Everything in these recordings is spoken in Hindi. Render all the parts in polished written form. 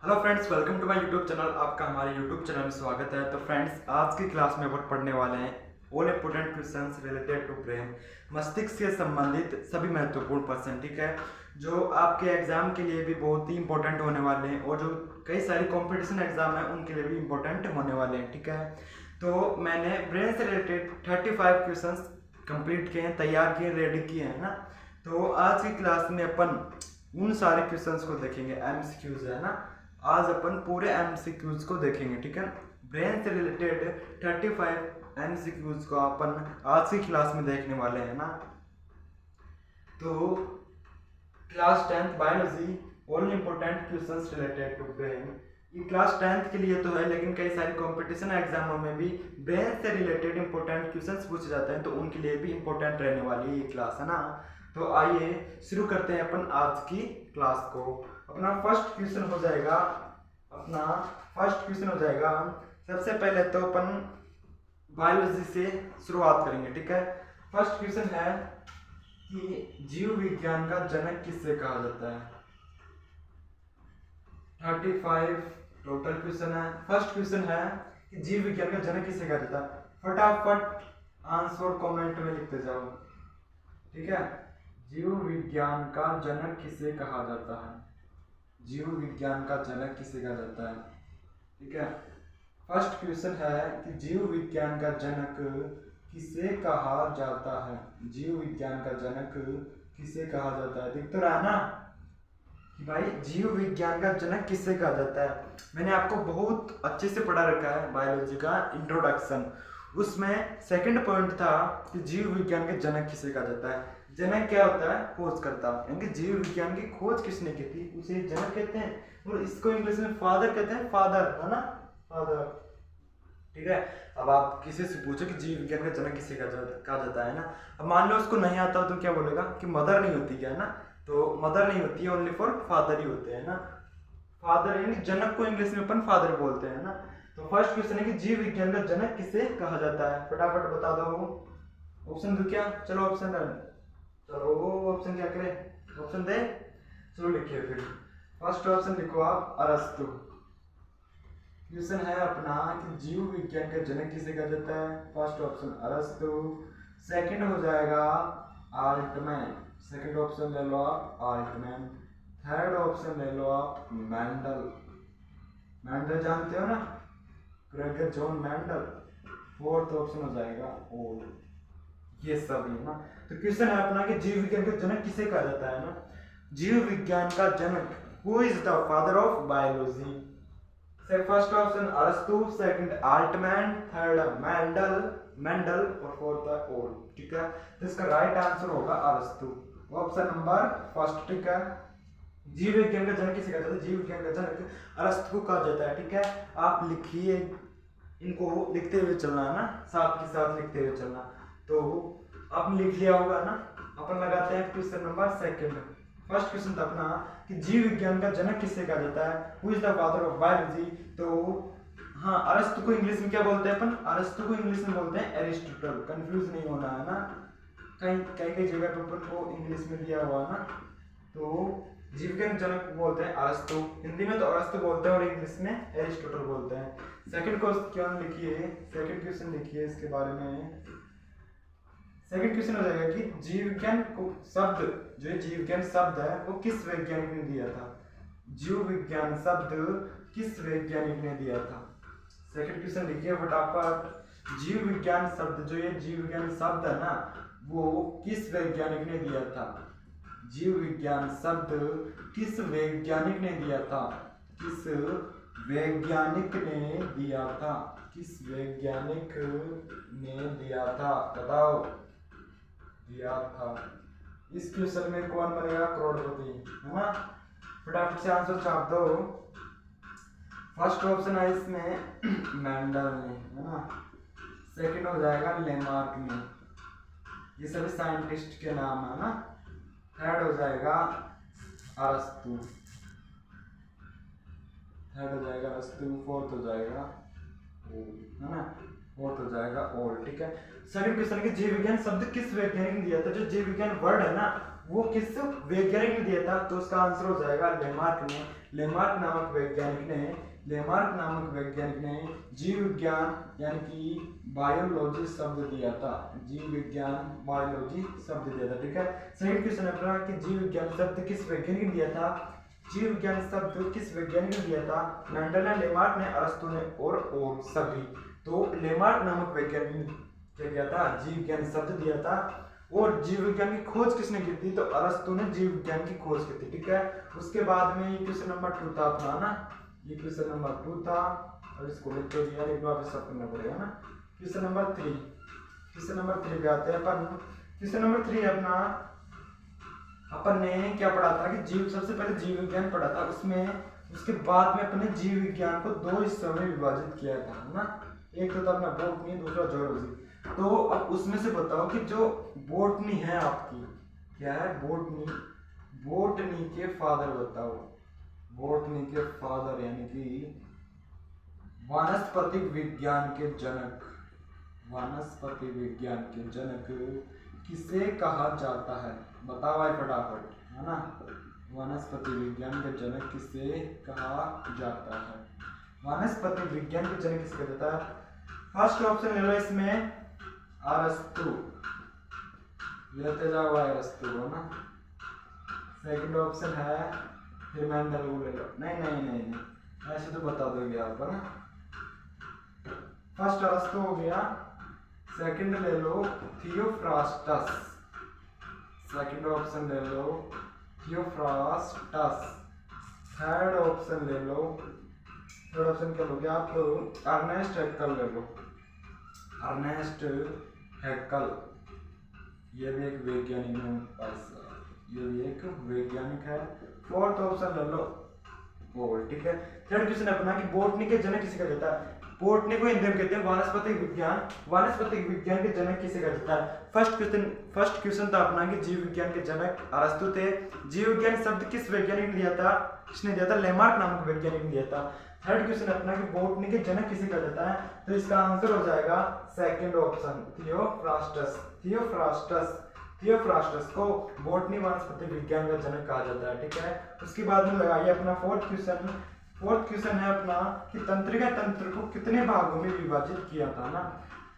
Hello friends, welcome to my YouTube channel. आपका हमारे यूट्यूब चैनल में स्वागत है। तो फ्रेंड्स, आज की क्लास में अपन पढ़ने वाले हैं all important questions related to brain, मस्तिष्क से संबंधित सभी महत्वपूर्ण प्रश्न। ठीक है, जो आपके एग्जाम के लिए भी बहुत ही इंपॉर्टेंट होने वाले हैं और जो कई सारी कॉम्पिटिशन एग्जाम है उनके लिए भी इंपॉर्टेंट होने वाले हैं। ठीक है, तो मैंने ब्रेन से रिलेटेड 35 क्वेश्चन कंप्लीट किए हैं, तैयार किए, रेडी किए हैं ना। तो आज की क्लास में अपन उन सारे क्वेश्चंस को देखेंगे, एमसीक्यूज है ना। आज अपन पूरे एमसीक्यूज को देखेंगे। ठीक है, ब्रेन से रिलेटेड 35 एमसीक्यूज को अपन आज की क्लास में देखने वाले हैं ना। तो class 10th biology all important questions related to brain, ये क्लास 10th के लिए तो है, लेकिन कई सारी कंपटीशन एग्जामों में भी ब्रेन से रिलेटेड इंपॉर्टेंट क्वेश्चंस पूछे जाते हैं, तो उनके लिए भी इंपॉर्टेंट रहने वाली है ये क्लास है ना। तो आइए शुरू करते हैं अपन आज की क्लास को। अपना फर्स्ट क्वेश्चन हो जाएगा सबसे पहले तो अपन बायोलॉजी से शुरुआत करेंगे। ठीक है, फर्स्ट क्वेश्चन है कि जीव विज्ञान का जनक किसे कहा जाता है। 35 टोटल क्वेश्चन है। फर्स्ट क्वेश्चन है कि जीव विज्ञान का जनक किसे कहा जाता है। फटाफट आंसर कमेंट में लिखते जाओ। ठीक है, जीव विज्ञान का जनक किसे कहा जाता है। जीव विज्ञान का जनक किसे कहा जाता है। ठीक है, फर्स्ट क्वेश्चन है कि जीव विज्ञान का जनक किसे कहा जाता है। जीव विज्ञान का जनक किसे कहा जाता है। दिख तो रहा है ना कि भाई जीव विज्ञान का जनक किसे कहा जाता है। मैंने आपको बहुत अच्छे से पढ़ा रखा है बायोलॉजी का इंट्रोडक्शन, उसमें सेकंड पॉइंट था कि जीव विज्ञान के जनक किसे कहा जाता है। जनक क्या होता है, खोजकर्ता, यानी जीव विज्ञान की खोज किसने की थी उसे जनक कहते हैं, और इसको इंग्लिश में फादर कहते हैं, फादर है ना, फादर। ठीक है, अब आप किसी से पूछो कि जीव विज्ञान का जनक किसे कहा जाता है ना। अब मान लो उसको नहीं आता तो क्या बोलेगा कि मदर नहीं होती क्या है ना। तो मदर नहीं होती है, ओनली फॉर फादर ही होते हैं ना। फादर यानी जनक को इंग्लिश में अपन फादर बोलते हैं ना। तो फर्स्ट क्वेश्चन है कि जीव विज्ञान का जनक किसे कहा जाता है। फटाफट बता दो। ऑप्शन दो क्या, चलो ऑप्शन चलो ऑप्शन क्या करें, ऑप्शन दे, चलो लिखिए फिर। फर्स्ट ऑप्शन लिखो आप, अरस्तु। क्वेश्चन है अपना कि जीव विज्ञान का जनक किसे कहा जाता है। फर्स्ट ऑप्शन अरस्तु। सेकंड हो जाएगा आल्टमैन, सेकंड ऑप्शन ले लो आप आल्टमैन। थर्ड ऑप्शन ले लो आप मैंडल, मैंडल जानते हो ना, Gregor Johann Mendel. Fourth option हो जाएगा ओल। ये सब है ना। तो क्वेश्चन है अपना कि जीव विज्ञान का जनक किसे कहा जाता है ना। जीव विज्ञान का जनक, who is the father of biology. First option अरस्तु, सेकंड आल्टमैन, थर्ड मेंडल और फोर्थ ओल। ठीक है, तो इसका राइट आंसर होगा अरस्तु, ऑप्शन नंबर फर्स्ट। ठीक है, जीव विज्ञान का जनक किसे कहा जाता है। जीव विज्ञान का जनक अरस्तु को कहा जाता है। ठीक है, आप लिखिए, इनको लिखते हुए चलना है ना, साथ के साथ लिखते हुए चलना। तो आपने लिख लिया होगा ना। अपन लगाते हैं question number second. First question था अपना कि जीव विज्ञान का जनक किसे कहा जाता है, who is the father of biology. तो हाँ, अरस्तु को इंग्लिश में क्या बोलते हैं अपन, अरस्तु को इंग्लिश में बोलते हैं एरिस्टोटल। कंफ्यूज नहीं होना है ना, कई जगह पर अपन को इंग्लिश में दिया हुआ ना। तो जीव विज्ञान जनक बोलते हैं अरस्तु, हिंदी में तो अरस्तु बोलते हैं और इंग्लिश में एरिस्टोटल बोलते हैं। सेकंड क्वेश्चन लिखिए, सेकंड क्वेश्चन लिखिए इसके बारे में। सेकंड क्वेश्चन हो जाएगा कि जीव विज्ञान को शब्द, जो जीव विज्ञान शब्द है वो किस वैज्ञानिक ने दिया था। जीव विज्ञान शब्द किस वैज्ञानिक ने दिया था। सेकंड क्वेश्चन लिखिए फटाफट। जीव विज्ञान शब्द, जो ये जीव विज्ञान शब्द है ना, वो किस वैज्ञानिक ने दिया था। जीव विज्ञान शब्द किस वैज्ञानिक ने दिया था। किस वैज्ञानिक ने दिया था, किस वैज्ञानिक ने दिया था, बताओ। दिया था। इस क्वेश्चन में कौन बनेगा करोड़पति, है ना। फटाफट से आंसर छाप दो। फर्स्ट ऑप्शन है इसमें मैंडल ने, है ना। सेकंड हो जाएगा लेमार्क ने, ये सभी साइंटिस्ट के नाम है ना। थर्ड हो जाएगा अरस्तु, थर्ड हो जाएगा अरस्तु। फोर्थ हो जाएगा ओल, है ना, फोर्थ हो जाएगा ओल। ठीक है, सेकंड क्वेश्चन के जीव विज्ञान शब्द किस वैज्ञानिक ने दिया था। जो जीव विज्ञान वर्ड है ना, वो किस वैज्ञानिक ने दिया था, तो उसका आंसर हो जाएगा लेमार्क ने। लेमार्क नामक वैज्ञानिक ने जीव विज्ञान यानी कि बायोलॉजी शब्द दिया था। जीव विज्ञान बायोलॉजी शब्द दिया था। ठीक है, सेकंड क्वेश्चन है कि जीव विज्ञान शब्द किस वैज्ञानिक ने दिया था। जीव विज्ञान शब्द किस वैज्ञानिक ने दिया था? मेंडल ने, लेमार्क ने, अरस्तू ने और सभी। तो लेमार्क नामक वैज्ञानिक ने क्या किया था? जीव विज्ञान शब्द दिया था। और जीव विज्ञान की खोज किसने की थी? तो अरस्तू ने जीव विज्ञान की खोज की थी। ठीक है, उसके बाद में ये क्वेश्चन नंबर 2 था अपना ना, ये क्वेश्चन नंबर 2 था और इसको लिख तो दिया, एक बार सब करना पड़ेगा ना। क्वेश्चन नंबर 3 पे आते हैं अपन। क्वेश्चन नंबर 3 अपना अपन ने क्या पढ़ा था कि जीव, सबसे पहले जीव विज्ञान पढ़ा था, उसमें उसके बाद में अपने जीव विज्ञान को 2 हिस्सों में विभाजित किया था ना। एक तो था अपना बॉटनी, दूसरा जूलॉजी। तो अब उसमें से बताओ कि जो बॉटनी है आपकी, क्या है? बॉटनी के फादर बताओ। बॉटनी के फादर यानी कि वानस्पतिक विज्ञान के जनक, वानस्पति विज्ञान के जनक किसे कहा जाता है? बताओ भाई फटाफट, है ना। वनस्पति विज्ञान के जनक किसे कहा जाता है? वनस्पति विज्ञान के जनक किसे कहा जाता है? फर्स्ट ऑप्शन ले लो इसमें अरस्तु, लेते जाओ अरस्तु हो ना। सेकंड ऑप्शन है फिर मेंडल को ले लो। नहीं, ऐसे तो बता दोगे आप ना। फर्स्ट अरस्तु हो गया, सेकंड ले लो थियोफ्रास्टस, सेकंड ऑप्शन ले लो थियोफ्रास्टस। थर्ड ऑप्शन ले लो, थर्ड ऑप्शन क्या लोगे आप? अर्नेस्ट हैक्कल ले लो, अर्नेस्ट हैक्कल। ये भी एक वैज्ञानिक है, ये भी एक वैज्ञानिक है। फोर्थ ऑप्शन ले लो बोल। ठीक है, थर्ड क्वेश्चन अपना कि बॉटनी के जनक किसे कहा जाता है? बॉटनी को हिंदी में कहते हैं वानस्पतिक विज्ञान। वानस्पतिक विज्ञान के जनक किसे कहा जाता है? फर्स्ट क्वेश्चन था अपना कि जीव विज्ञान के जनक अरस्तु थे। जीव विज्ञान शब्द किस वैज्ञानिक ने दिया था? किसने दिया था? लेमार्क नामक वैज्ञानिक ने दिया था। थर्ड क्वेश्चन अपना कि बॉटनी के जनक किसे कहा जाता है? तो इसका आंसर हो जाएगा सेकंड ऑप्शन थियोफ्रास्टस। थियोफ्रास्टस को बॉटनी वनस्पति विज्ञान का जनक कहा जाता है। ठीक है, उसके बाद में लगाइए अपना फोर्थ क्वेश्चन है अपना कि तंत्रिका तंत्र को कितने भागों में विभाजित किया था ना।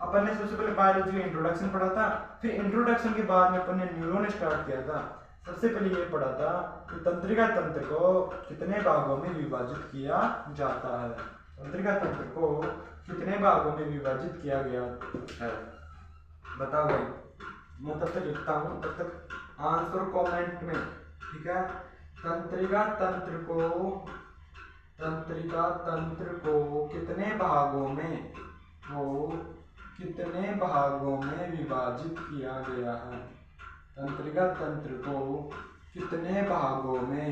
अपन ने सबसे पहले बायोलॉजी का इंट्रोडक्शन पढ़ा था, फिर इंट्रोडक्शन के बाद में अपन ने न्यूरॉन स्टार्ट किया था। सबसे पहले ये पढ़ा था कि तंत्रिका तंत्र को कितने भागों में विभाजित किया जाता है। तंत्रिका तंत्र को कितने भागों में विभाजित किया गया है? बताओ भाई, मैं तब तक लिखता हूँ, तब तक आंसर कमेंट में। ठीक है, तंत्रिका तंत्र को कितने भागों में विभाजित किया गया है? तंत्रिका तंत्र को कितने भागों में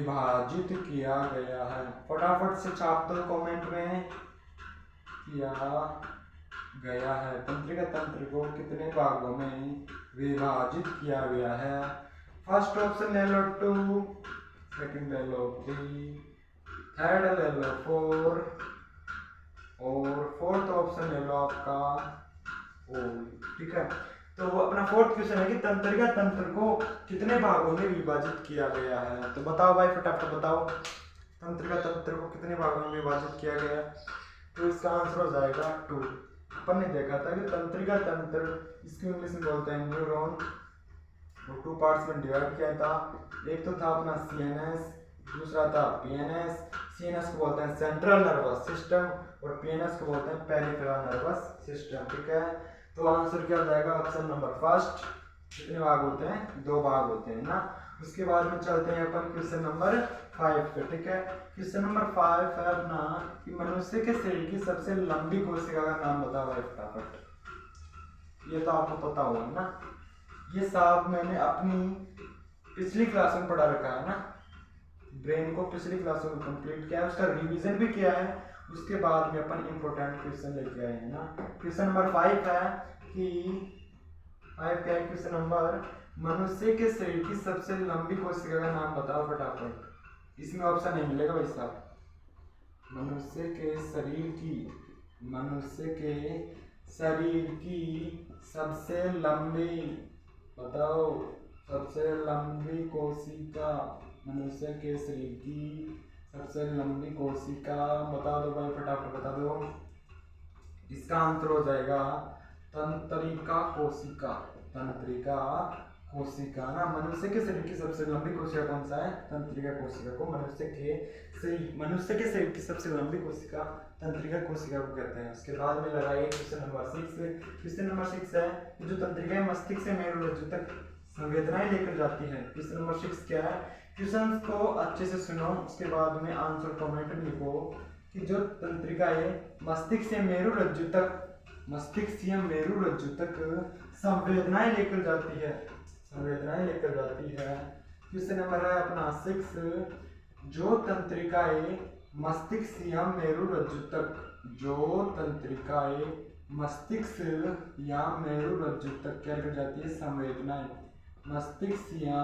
विभाजित किया गया है? फटाफट से छाप दो कमेंट में, किया गया है। तंत्रिका तंत्र को कितने भागों में विभाजित किया गया है? फर्स्ट ऑप्शन ले लो 2, सेकंड ले लो 3, थर्ड ले लो 4 और फोर्थ ऑप्शन ले लो आपका ऑल। ठीक है, तो अपना फोर्थ क्वेश्चन है कि तंत्रिका तंत्र को कितने भागों में विभाजित किया गया है? तो बताओ भाई फटाफट बताओ, तंत्रिका तंत्र को कितने भागों में विभाजित किया गया? तो इसका आंसर हो जाएगा 2। अपन ने देखा था कि तंत्रिका तंत्र, इसको इंग्लिश में बोलते हैं न्यूरॉन, वो 2 पार्ट्स में डिवाइड किया था। एक तो था अपना सीएनएस, दूसरा था पीएनएस। सीएनएस को बोलते हैं सेंट्रल नर्वस सिस्टम और पीएनएस को बोलते हैं पेरिफेरल नर्वस सिस्टम। ठीक है, तो आंसर क्या हो जाएगा? Option number first. कितने भाग होते हैं? 2 भाग होते हैं ना। उसके बाद में चलते हैं अपन क्वेश्चन नंबर 5 पे। ठीक है, क्वेश्चन नंबर 5 है अपना कि मनुष्य के शरीर की सबसे लंबी कोशिका का नाम बताओ भाई फटाफट। ये तो आपको पता होगा ना, ये साहब मैंने अपनी पिछली क्लास में पढ़ा रखा है ना। ब्रेन को पिछली क्लास में कंप्लीट किया है, उसका रिवीजन भी किया है। उसके बाद में अपन इंपॉर्टेंट क्वेश्चन लेके आए हैं ना। क्वेश्चन नंबर 5 है कि 5 क्या है क्वेश्चन नंबर? मनुष्य के शरीर की सबसे लंबी कोशिका का नाम बताओ फटाफट। इसमें ऑप्शन नहीं मिलेगा भाई साहब। मनुष्य के शरीर की सबसे लंबी, बताओ सबसे लंबी कोशिका मनुष्य के शरीर की सबसे लंबी कोशिका बता दो भाई, फटाफट बता दो। इसका आंसर हो जाएगा तंत्रिका कोशिका। तंत्रिका कोशिका ना, मनुष्य के शरीर की सबसे लंबी कोशिका कौन सा है? तंत्रिका कोशिका को मनुष्य के शरीर की सबसे लंबी कोशिका तंत्रिका कोशिका को कहते हैं। उसके बाद में लगाइए क्वेश्चन नंबर 6। क्वेश्चन नंबर 6 है जो तंत्रिका मस्तिष्क से मेरुरज्जु तक संवेदनाएं लेकर जाती है। क्वेश्चन नंबर 6 क्या है? क्वेश्चन को अच्छे से सुनो, उसके बाद में आंसर कमेंट में लिखो कि जो तंत्रिकाएं मस्तिष्क से मेरुरज्जु तक संवेदनाएं लेकर जाती है। क्वेश्चन नंबर है अपना 6, जो तंत्रिकाएं मस्तिष्क या मेरुरज्जु तक क्या कर जाती है? संवेदनाएं मस्तिष्क या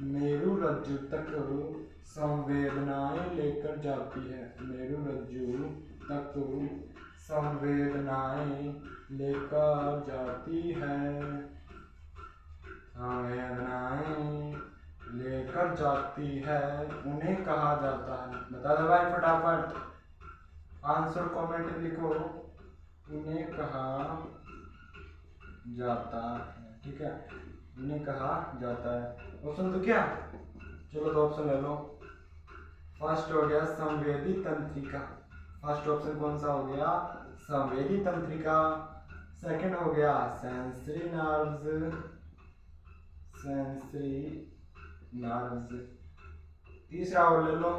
मेरुरज्जु तक संवेदनाएं लेकर जाती है। मेरुरज्जु तक संवेदनाएं लेकर जाती है, उन्हें कहा जाता है। बता दो भाई फटाफट, आंसर कमेंट में लिखो। उन्हें कहा जाता है, ठीक है, उन्हें कहा जाता है। ऑप्शन तो क्या? चलो तो ऑप्शन ले लो। फर्स्ट हो गया संवेदी तंत्रिका। फर्स्ट ऑप्शन कौन सा हो गया? संवेदी तंत्रिका। सेकंड हो गया सेंसरी नर्व्स। तीसरा और ले लो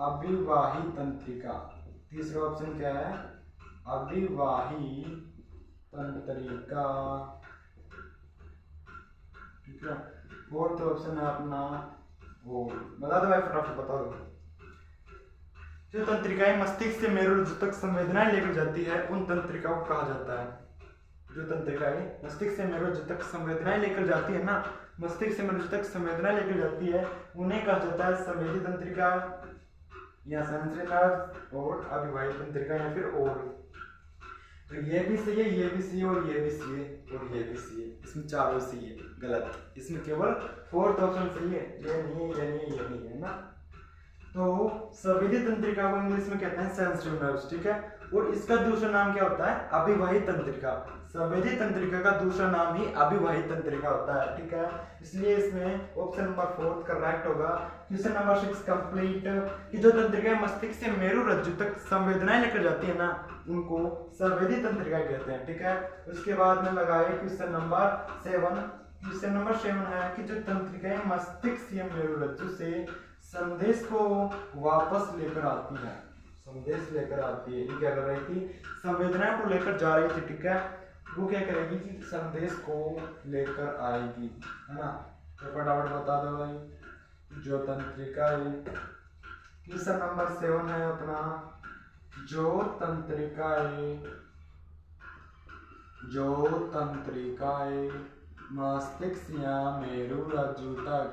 अभिवाही तंत्रिका। तीसरा ऑप्शन क्या है? अभिवाही तंत्रिका, ठीक है। फोर्थ ऑप्शन है अपना वो, बता दो भाई फटाफट बता दो। जो तंत्रिकाएं मस्तिष्क से मेरुरज्जु तक संवेदनाएं लेकर जाती है उन तंत्रिकाओं को कहा जाता है। जो तंत्रिकाएं मस्तिष्क से मेरुरज्जु तक संवेदनाएं लेकर जाती है ना, मस्तिष्क से मेरुरज्जु तक संवेदनाएं लेकर जाती है, उन्हें कहा जाता है संवेदी तंत्रिका या सेंसरी नर्व और अभिवाही तंत्रिका या फिर और। तो ये भी सही है, ये भी सही है और ये भी सही है और ये भी सही है। इसमें चारों सही है, गलत। इसमें केवल फोर्थ ऑप्शन सही है, ये नहीं है, ये नहीं है, ये नहीं है ना। तो संवेदी तंत्रिका को इंग्लिश में कहते हैं सेंसरी नर्व्स, ठीक है। और इसका दूसरा नाम क्या होता है? अभिवाही तंत्रिका। संवेदी तंत्रिका का दूसरा नाम ही अभिवाही तंत्रिका होता है, ठीक है। इसलिए इसमें ऑप्शन नंबर 4 करेक्ट होगा। क्वेश्चन नंबर 6 कंप्लीट कि जो तंत्रिकाएं मस्तिष्क से मेरुरज्जु तक संवेदनाएं लेकर जाती है ना, उनको संवेदी तंत्रिका कहते हैं, ठीक है। उसके बाद में लगाए क्वेश्चन नंबर 7। क्वेश्चन नंबर 7 है कि जो तंत्रिकाएं मस्तिष्क या मेरुरज्जु से संदेश को वापस लेकर आती है। संदेश लेकर आती है, ये क्या कर रही थी? संवेदना को लेकर जा रही थी, ठीक है। वो क्या करेगी कि संदेश को लेकर आएगी, है ना। तो फटाफट बता दो भाई जो तंत्रिका है। क्वेश्चन नंबर 7 है अपना जो तंत्रिकाएं मस्तिष्क या मेरुरज्जु तक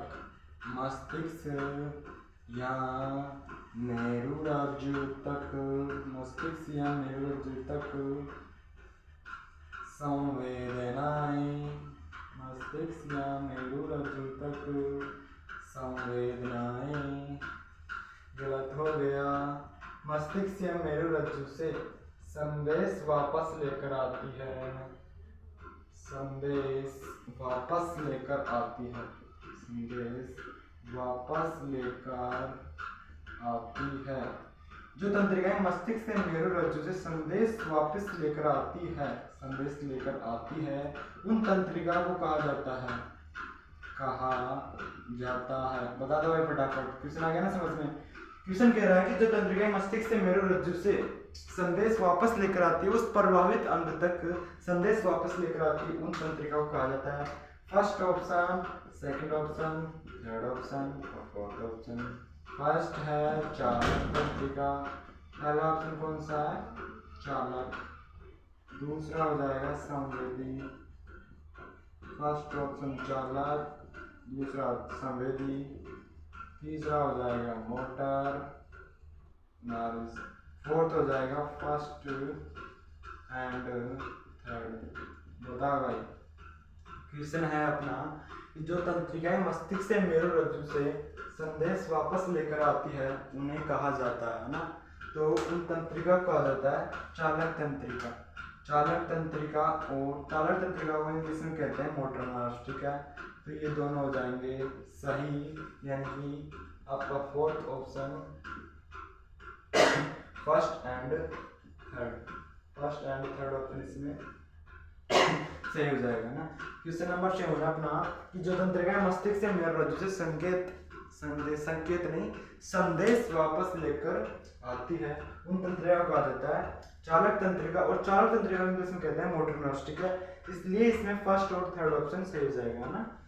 संवेदनाएं, गलत हो गया। मस्तिष्क या मेरुरज्जु से संदेश वापस लेकर आती है। संदेश वापस लेकर आती है। जो तंत्रिकाएं मस्तिष्क से मेरुरज्जु से संदेश वापस लेकर आती है, उन तंत्रिकाओं को कहा जाता है। बता दो भाई फटाफट, क्वेश्चन आ गया ना समझ में। क्वेश्चन कह रहा है कि जो तंत्रिकाएं मस्तिष्क से मेरुरज्जु से संदेश वापस लेकर आती है, उस प्रभावित अंग तक संदेश वापस लेकर आती है, उन तंत्रिकाओं को कहा जाता है। First option, second option, third option और फोर्थ ऑप्शन। फर्स्ट है चालक तंत्रिका। पहला ऑप्शन कौन सा है? चालक। दूसरा हो जाएगा संवेदी। फर्स्ट ऑप्शन चालक, दूसरा संवेदी, तीसरा हो जाएगा मोटर नर्व्स, फोर्थ हो जाएगा फर्स्ट एंड थर्ड। बताओ भाई क्वेश्चन है अपना कि जो तंत्रिकाएं मस्तिष्क से मेरुरज्जु से संदेश वापस लेकर आती है उन्हें कहा जाता है ना। तो उन तंत्रिका को कहा जाता है चालक तंत्रिका। चालक तंत्रिका और चालक तंत्रिका को इंग्लिश में कहते हैं मोटर नर्व्स, ठीक है। तो ये दोनों हो जाएंगे सही, यानी कि आपका fourth option first and third option इसमें सही हो जाएगा ना। क्वेश्चन नंबर 6 होगा अपना कि जो तंत्रिका मस्तिष्क से मेरुरज्जु से संदेश वापस लेकर आती है उन तंत्रिका को कहा जाता है चालक तंत्रिका। और चालक तंत्रिका इंग्लिश में कहते हैं मोटर नर्व्स, ठीक है। इसलिए इसमें फर्स्ट और थर्ड ऑप्शन सही हो जाएगा ना।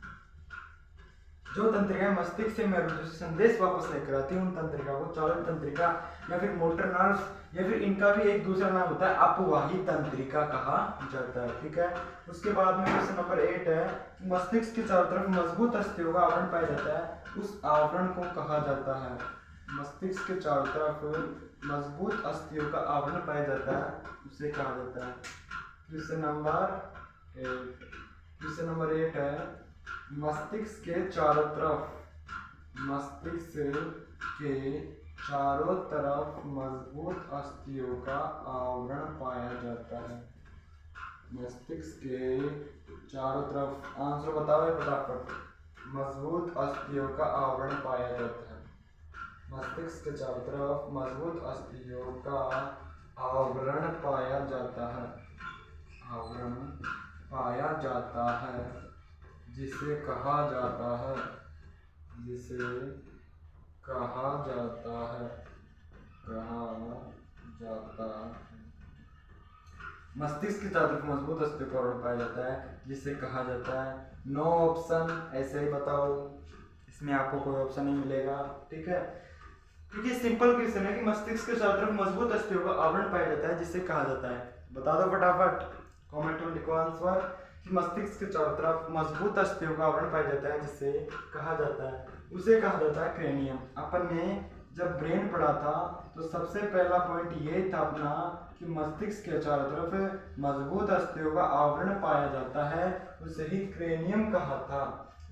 जो तंत्रिका मस्तिष्क से मेरुरज्जु से संदेश वापस लेकर आती है उन तंत्रिका को चालक तंत्रिका या फिर मोटर नर्व्स या फिर इनका भी एक दूसरा नाम होता है अपवाही तंत्रिका कहा जाता है, ठीक है। उसके बाद में क्वेश्चन नंबर 8 है कि मस्तिष्क के चारों तरफ मजबूत अस्थियों का आवरण पाया जाता है उस आवरण को कहा जाता है। मस्तिष्क के चारों तरफ मजबूत अस्थियों का आवरण पाया जाता है उसे कहा जाता है। क्वेश्चन नंबर 8 है मस्तिष्क के चारों तरफ मजबूत अस्थियों का आवरण पाया जाता है। मस्तिष्क के चारों तरफ आंसर बताओ फटाफट। मजबूत अस्थियों का आवरण पाया जाता है। मस्तिष्क के चारों तरफ मजबूत अस्थियों का आवरण पाया जाता है। आवरण पाया जाता है जिसे कहा जाता है मस्तिष्क के चारों तरफ मजबूत अस्थियों का आवरण पाया जाता है जिसे कहा जाता है। नो ऑप्शन, ऐसे ही बताओ, इसमें आपको कोई ऑप्शन नहीं मिलेगा, ठीक है। क्योंकि सिंपल क्वेश्चन है कि मस्तिष्क के चारों तरफ मजबूत अस्थियों का आवरण पाया जाता है जिसे कहा जाता है। बता दो फटाफट, कमेंट में लिखो आंसर कि मस्तिष्क के चारों तरफ मजबूत अस्थियों का आवरण पाया जाता है जिसे कहा जाता है, उसे कहा जाता है क्रेनियम। अपन ने जब ब्रेन पढ़ा था तो सबसे पहला पॉइंट ये था अपना कि मस्तिष्क के चारों तरफ मजबूत अस्थियों का आवरण पाया जाता है, उसे ही क्रेनियम कहा था।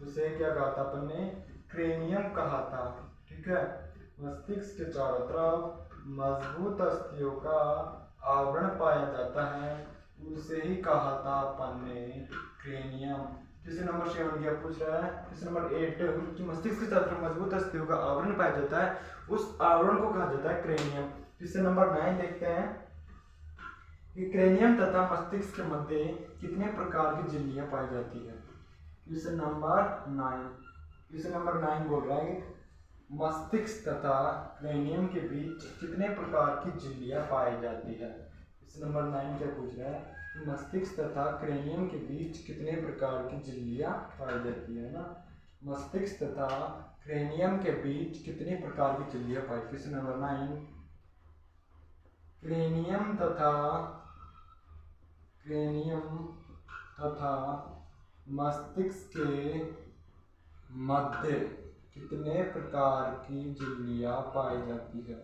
उसे क्या कहा था अपन ने? क्रेनियम कहा था, ठीक है। मस्तिष्क के चारों तरफ मजबूत अस्थियों का आवरण पाया जाता है उसे ही कहा था अपन ने क्रेनियम। क्वेश्चन नंबर 7 क्या पूछ रहा है? क्वेश्चन नंबर 8 कि मस्तिष्क के चारों तरफ मजबूत अस्थियों का आवरण पाया जाता है उस आवरण को कहा जाता है क्रेनियम। क्वेश्चन नंबर 9 देखते हैं कि क्रेनियम तथा मस्तिष्क के मध्य कितने प्रकार की झिल्लियां पाई जाती है। क्वेश्चन नंबर 9 बोल रहा है मस्तिष्क तथा क्रेनियम के बीच कितने प्रकार की झिल्लियां पाई जाती है। क्वेश्चन नंबर 9 क्या पूछ रहा है? मस्तिष्क तथा क्रेनियम के बीच कितने प्रकार की झिल्लियां पाई जाती है ना। मस्तिष्क तथा क्रेनियम के बीच कितने प्रकार की झिल्लियां पाई। क्वेश्चन नंबर 9 क्रेनियम तथा मस्तिष्क के मध्य कितने प्रकार की झिल्लियां पाई जाती है।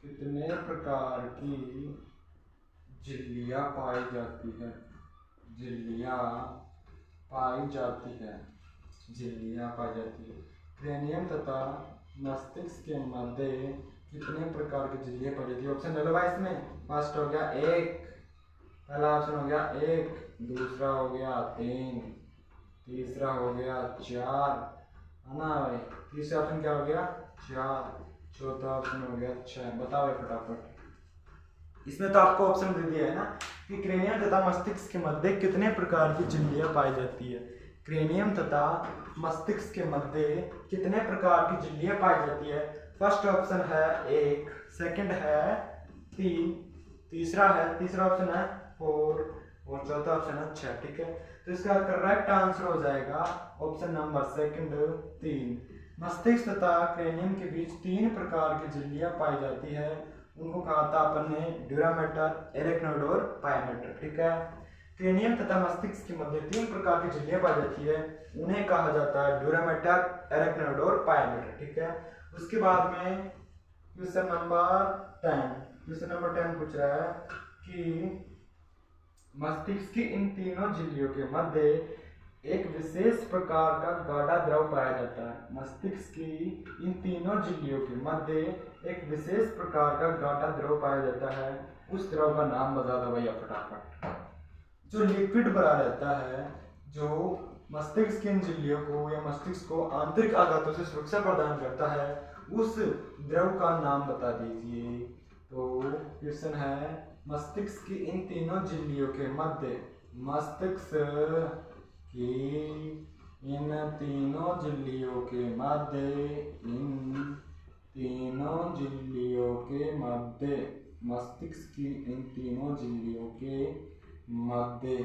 कितने प्रकार की झिल्लियां पाई जाती है। झिल्लियां पाई जाती है। क्रेनियम तथा मस्तिष्क के मध्य कितने प्रकार की झिल्लियां पाई जाती है। ऑप्शन ले लो भाई इसमें। फर्स्ट हो गया 1, पहला ऑप्शन हो गया 1, दूसरा हो गया 3, तीसरा हो गया 4, है ना भाई। तीसरा ऑप्शन क्या हो गया? 4, चौथा ऑप्शन हो गया 6। बताओ फटाफट। इसमें तो आपको ऑप्शन दे दिया है ना कि क्रेनियम तथा मस्तिष्क के मध्य कितने प्रकार की झिल्लियां पाई जाती है। क्रेनियम तथा मस्तिष्क के मध्य कितने प्रकार की झिल्लियां पाई जाती है। फर्स्ट ऑप्शन है 1, सेकंड है 3, तीसरा ऑप्शन है 4 और चौथा ऑप्शन है 6, ठीक है। तो इसका करेक्ट आंसर हो जाएगा ऑप्शन नंबर सेकंड 3। मस्तिष्क तथा क्रेनियम के बीच 3 प्रकार की झिल्लियां पाई जाती है, उनको कहा था अपन ने ड्यूरामेटर, एरेक्नोइड और पायोमेटर, ठीक है। क्रेनियम तथा मस्तिष्क के मध्य 3 प्रकार की झिल्लियां पाई जाती है, उन्हें कहा जाता है ड्यूरामेटर, एरेक्नोइड और पायोमेटर, ठीक है। उसके बाद में क्वेश्चन नंबर 10 पूछ रहा है कि मस्तिष्क की इन तीनों झिल्लियों के मध्य एक विशेष प्रकार का गाढ़ा द्रव पाया जाता है। मस्तिष्क की इन तीनों झिल्लियों के मध्य एक विशेष प्रकार का गाढ़ा द्रव पाया जाता है। उस द्रव का नाम बता दो भैया फटाफट। जो लिक्विड बना रहता है, जो मस्तिष्क की इन झिल्लियों को या मस्तिष्क को आंतरिक आघातों से सुरक्षा प्रदान करता है, उस द्रव का नाम बता दीजिए। तो क्वेश्चन है, मस्तिष्क की इन तीनों झिल्लियों के मध्य, मस्तिष्क की इन तीनों झिल्लियों के मध्य, इन तीनों झिल्लियों के मध्य, मस्तिष्क की इन तीनों झिल्लियों के मध्य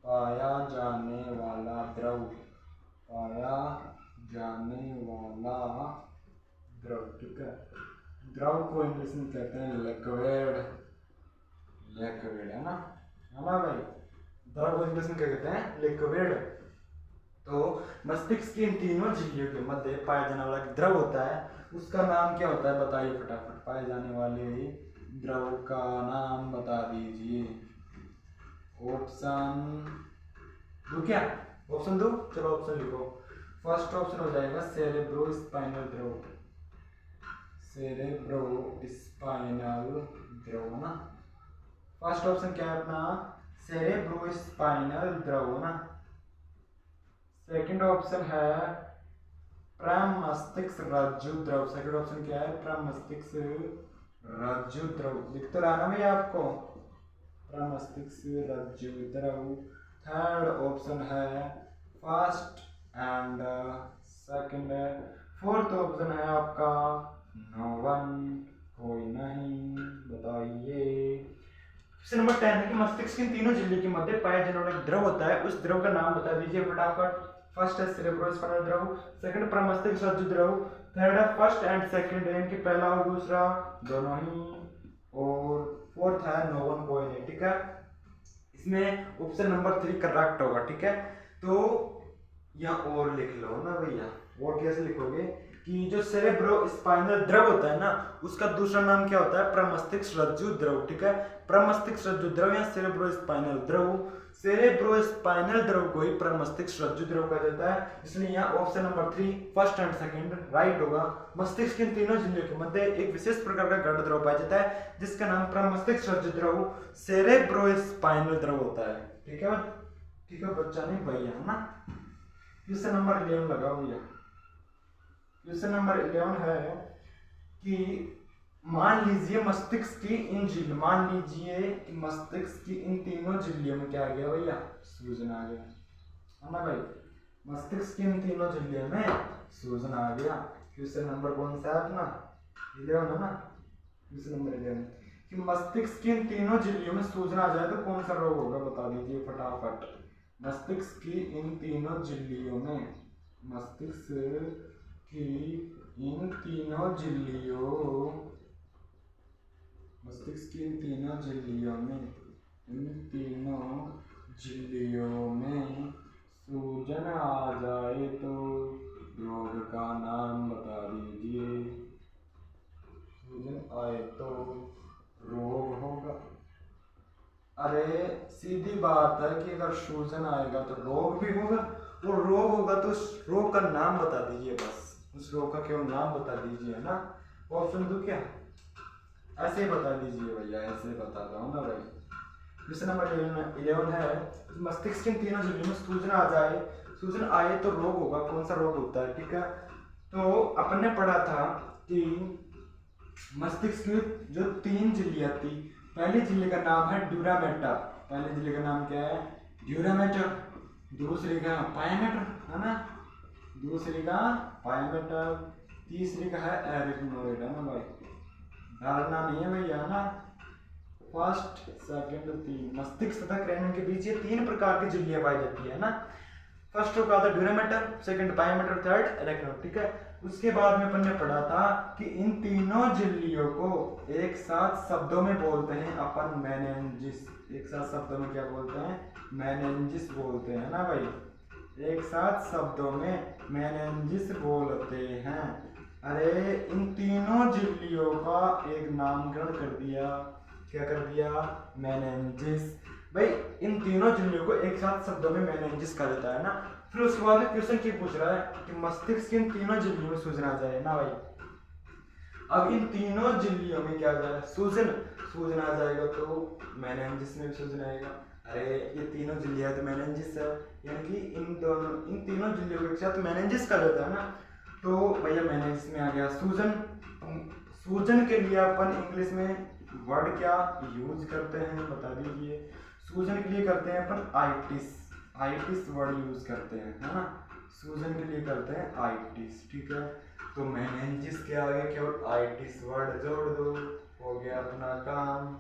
पाया जाने वाला द्रव, पाया जाने वाला द्रव, ठीक है। द्रव को इंग्लिश में कहते हैं लिक्विड, लिक्विड है ना भाई। द्रव को इंग्लिश में क्या कहते हैं? लिक्विड। तो मस्तिष्क की इन तीनों झिल्लियों के मध्य पाया जाने वाला द्रव होता है, उसका नाम क्या होता है बताइए फटाफट। पाए जाने वाले द्रव का नाम बता दीजिए। ऑप्शन दो क्या? ऑप्शन दो, चलो ऑप्शन लिखो। फर्स्ट ऑप्शन हो जाएगा सेरेब्रो स्पाइनल द्रव, सेरेब्रो स्पाइनल द्रव ना। फर्स्ट ऑप्शन क्या है अपना? सेरेब्रो स्पाइनल द्रव ना। सेकंड ऑप्शन है प्रमस्तिष्क रज्जु द्रव। सेकंड ऑप्शन क्या है? प्रमस्तिष्क रज्जु द्रव। लिख तो रहा ना भैया आपको, प्रमस्तिष्क रज्जु द्रव। थर्ड ऑप्शन है first and second. Fourth option है आपका नो वन, कोई नहीं, बताइए। क्वेश्चन नंबर 10 है कि मस्तिष्क की तीनों झिल्लियों के मध्य पाया जाने वाला द्रव होता है, उस द्रव का नाम बता दीजिए फटाफट। फर्स्ट है सेरेब्रोस्पाइनल द्रव, सेकंड प्रमस्तिष्क रज्जु द्रव, थर्ड है फर्स्ट एंड सेकंड, यानी कि पहला और दूसरा दोनों ही, और फोर्थ है नो वन, कोई नहीं, ठीक है। इसमें ऑप्शन नंबर 3 करेक्ट होगा, ठीक है। तो यहाँ और लिख लो ना भैया। और कैसे लिखोगे कि जो सेरेब्रो स्पाइनल द्रव होता है ना, उसका दूसरा नाम क्या होता है? प्रमस्तिष्क रज्जु द्रव, ठीक है। प्रमस्तिष्क रज्जु द्रव या सेरेब्रो स्पाइनल द्रव, सेरेब्रो स्पाइनल द्रव को ही प्रमस्तिष्क रज्जु द्रव कहा जाता है। इसलिए यहाँ option number 3 first and second right होगा। मस्तिष्क के तीनों झिल्लियों के मध्य एक विशेष प्रकार का गाढ़ा द्रव पाया जाता है, जिसका नाम प्रमस्तिष्क रज्जु द्रव, सेरेब्रो स्पाइनल द्रव होता है, ठीक है। ठीक है बच्चा, नहीं भैया ना। क्वेश्चन नंबर 11 लगाओ भैया। क्वेश्चन नंबर 11 है कि मान लीजिए मस्तिष्क की इन झिल्लियों, मान लीजिए कि मस्तिष्क की इन तीनों झिल्लियों में क्या आ गया भैया? सूजन आ गया, है ना भाई। मस्तिष्क की इन तीनों झिल्लियों में सूजन आ गया। क्वेश्चन नंबर कौन सा है अपना? 11 है ना। क्वेश्चन नंबर 11 कि मस्तिष्क की इन तीनों झिल्लियों में सूजन आ जाए तो कौन सा रोग होगा, बता दीजिए फटाफट। मस्तिष्क की इन तीनों झिल्लियों में, मस्तिष्क की इन तीनों झिल्लियों, मस्तिष्क की इन तीनों झिल्लियों में, इन तीनों झिल्लियों में सूजन आ जाए तो रोग का नाम बता दीजिए। सूजन आए तो रोग होगा। अरे सीधी बात है कि अगर सूजन आएगा तो रोग भी होगा, और रोग होगा तो उस रोग का नाम बता दीजिए, बस उस रोग का केवल नाम बता दीजिए ना। ऑप्शन दो क्या? ऐसे ही बता दीजिए भैया, ऐसे बता रहा हूँ ना भाई। क्वेश्चन नंबर 11 है मस्तिष्क के तीनों झिल्लियों में सूजन आ जाए, सूजन आए तो रोग होगा, कौन सा रोग होता है, ठीक है। तो अपन ने पढ़ा था कि मस्तिष्क की जो 3 झिल्लियां थी, पहली झिल्ली का नाम है ड्यूरामेटर। पहली झिल्ली का नाम क्या है? ड्यूरामेटर। दूसरी का पायामेटर, है ना, दूसरी का पायामेटर। तीसरी का है एरिथ्मोइड, है ना भाई, धारणा नहीं है भैया ना। फर्स्ट सेकंड 3, मस्तिष्क तथा क्रैनियम के बीच ये 3 प्रकार की झिल्लियां पाई जाती है ना। फर्स्ट का था ड्यूरामेटर, सेकंड पायामेटर, थर्ड एरिथ्मोइड, ठीक है। उसके बाद में अपन ने पढ़ा था कि इन तीनों झिल्लियों को एक साथ शब्दों में बोलते हैं अपन मेनेंजिस। एक साथ शब्दों में क्या बोलते हैं? मेनेंजिस बोलते हैं ना भाई। एक साथ शब्दों में मेनेंजिस बोलते हैं। अरे इन तीनों झिल्लियों का एक नामकरण कर दिया, क्या कर दिया? मेनेंजिस। भाई इन तीनों झिल्लियों को एक साथ शब्दों में मेनिंजेस कहा जाता है ना। फिर उसके बाद में क्वेश्चन क्या पूछ रहा है कि मस्तिष्क की इन तीनों झिल्लियों में सूजन आ जाए ना भाई। अब इन तीनों झिल्लियों में क्या जाए सूजन आ जाएगा तो मेनिंजेस में भी सूजन आएगा। अरे ये तीनों झिल्लियां तो मेनिंजेस है, यानी कि इन तीनों झिल्लियों के साथ मेनिंजेस का रहता है ना, तो भैया मेनिंजेस में आ गया सूजन के लिए अपन इंग्लिश में वर्ड क्या यूज करते हैं बता दीजिए। सूजन के लिए करते हैं अपन आइटिस वर्ड यूज करते हैं, है ना। सूजन के लिए करते हैं आइटिस, ठीक है। तो मेनिंजेस के आगे केवल आइटिस वर्ड जोड़ दो, हो गया अपना काम,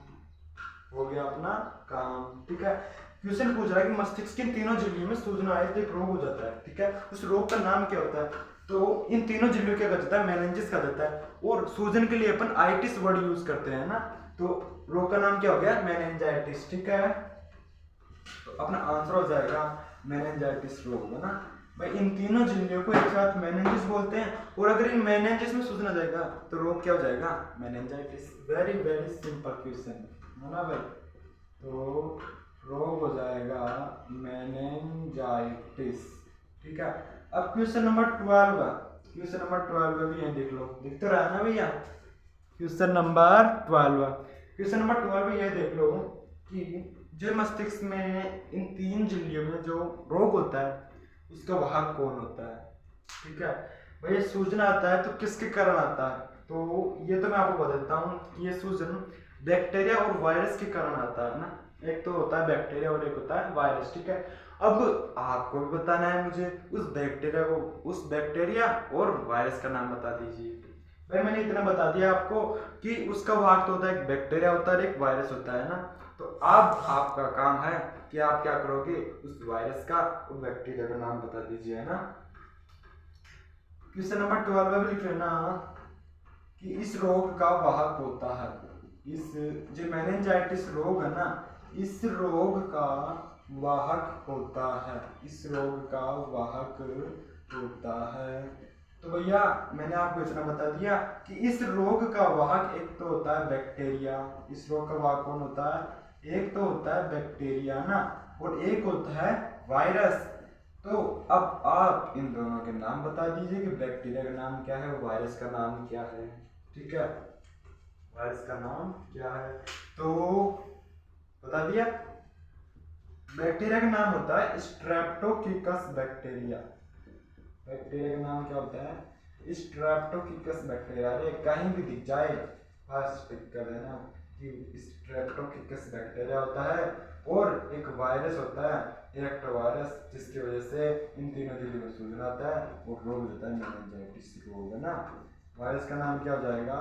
ठीक है। क्वेश्चन पूछ रहा है कि मस्तिष्क की तीनों झिल्लियों में सूजन आए तो एक रोग हो जाता है, ठीक है। उस रोग का नाम क्या होता है, तो इन तीनों झिल्लियों क्या कहता है मेनिंजेस का देता है, और सूजन के लिए अपन आइटिस वर्ड यूज करते हैं ना, तो रोग का नाम क्या हो गया मेनिंजाइटिस, ठीक है। तो अपना आंसर हो जाएगा मेनिंजाइटिस रोग, है ना भाई। इन तीनों झिल्लियों को एक साथ मेनिंजेस बोलते हैं, और अगर इन मेनिंजेस में सूजन आ जाएगा तो रोग क्या हो जाएगा meningitis. Very very simple question है ना भाई। तो रोग हो जाएगा मेनिंजाइटिस, ठीक है। अब क्वेश्चन नंबर 12 भी है, देख लो, दिख तो रहा है ना भैया। क्वेश्चन नंबर 12 ये देख लो कि जो मस्तिष्क में इन तीन झिल्लियों में जो रोग होता है उसका वाहक कौन होता है, ठीक है। भैया सूजन आता है तो किसके कारण आता है, तो ये तो मैं आपको बता देता हूँ कि ये सूजन बैक्टीरिया और वायरस के कारण आता है ना। एक तो होता है बैक्टीरिया और एक होता है वायरस, ठीक है। अब आपको भी बताना है मुझे उस बैक्टीरिया और वायरस का नाम बता दीजिए। भाई मैंने इतना बता दिया आपको कि उसका वाहक तो होता है, एक बैक्टीरिया होता है एक वायरस होता है ना। तो अब आपका काम है कि आप क्या करोगे, उस वायरस का और बैक्टीरिया का नाम बता दीजिए, है ना। क्वेश्चन नंबर 12 में लिख लेना कि इस रोग का वाहक होता है, इस जो मेनिंजाइटिस रोग है ना, इस रोग का वाहक होता है, तो भैया मैंने आपको इतना बता दिया कि इस रोग का वाहक एक तो होता है बैक्टीरिया। इस रोग का वाहक कौन होता है, एक तो होता है बैक्टीरिया ना, और एक होता है वायरस। तो अब आप इन दोनों के नाम बता दीजिए कि बैक्टीरिया का नाम क्या है, वायरस का नाम क्या है, ठीक है। वायरस का नाम क्या है तो बता दिया। बैक्टीरिया का नाम होता है स्ट्रेप्टोकोकस बैक्टीरिया। बैक्टीरिया का नाम क्या होता है स्ट्रेप्टोकोकस बैक्टीरिया। अरे कहीं भी दिख जाए बस टिक कर देना कि स्ट्रेप्टोकोकस बैक्टीरिया होता है, और एक वायरस होता है इरेक्टोवायरस, जिसकी वजह से इन तीनों झिल्लियों में सूजन आता है और रोग होता है मेनिंजाइटिस रोग, है ना। वायरस का नाम क्या हो जाएगा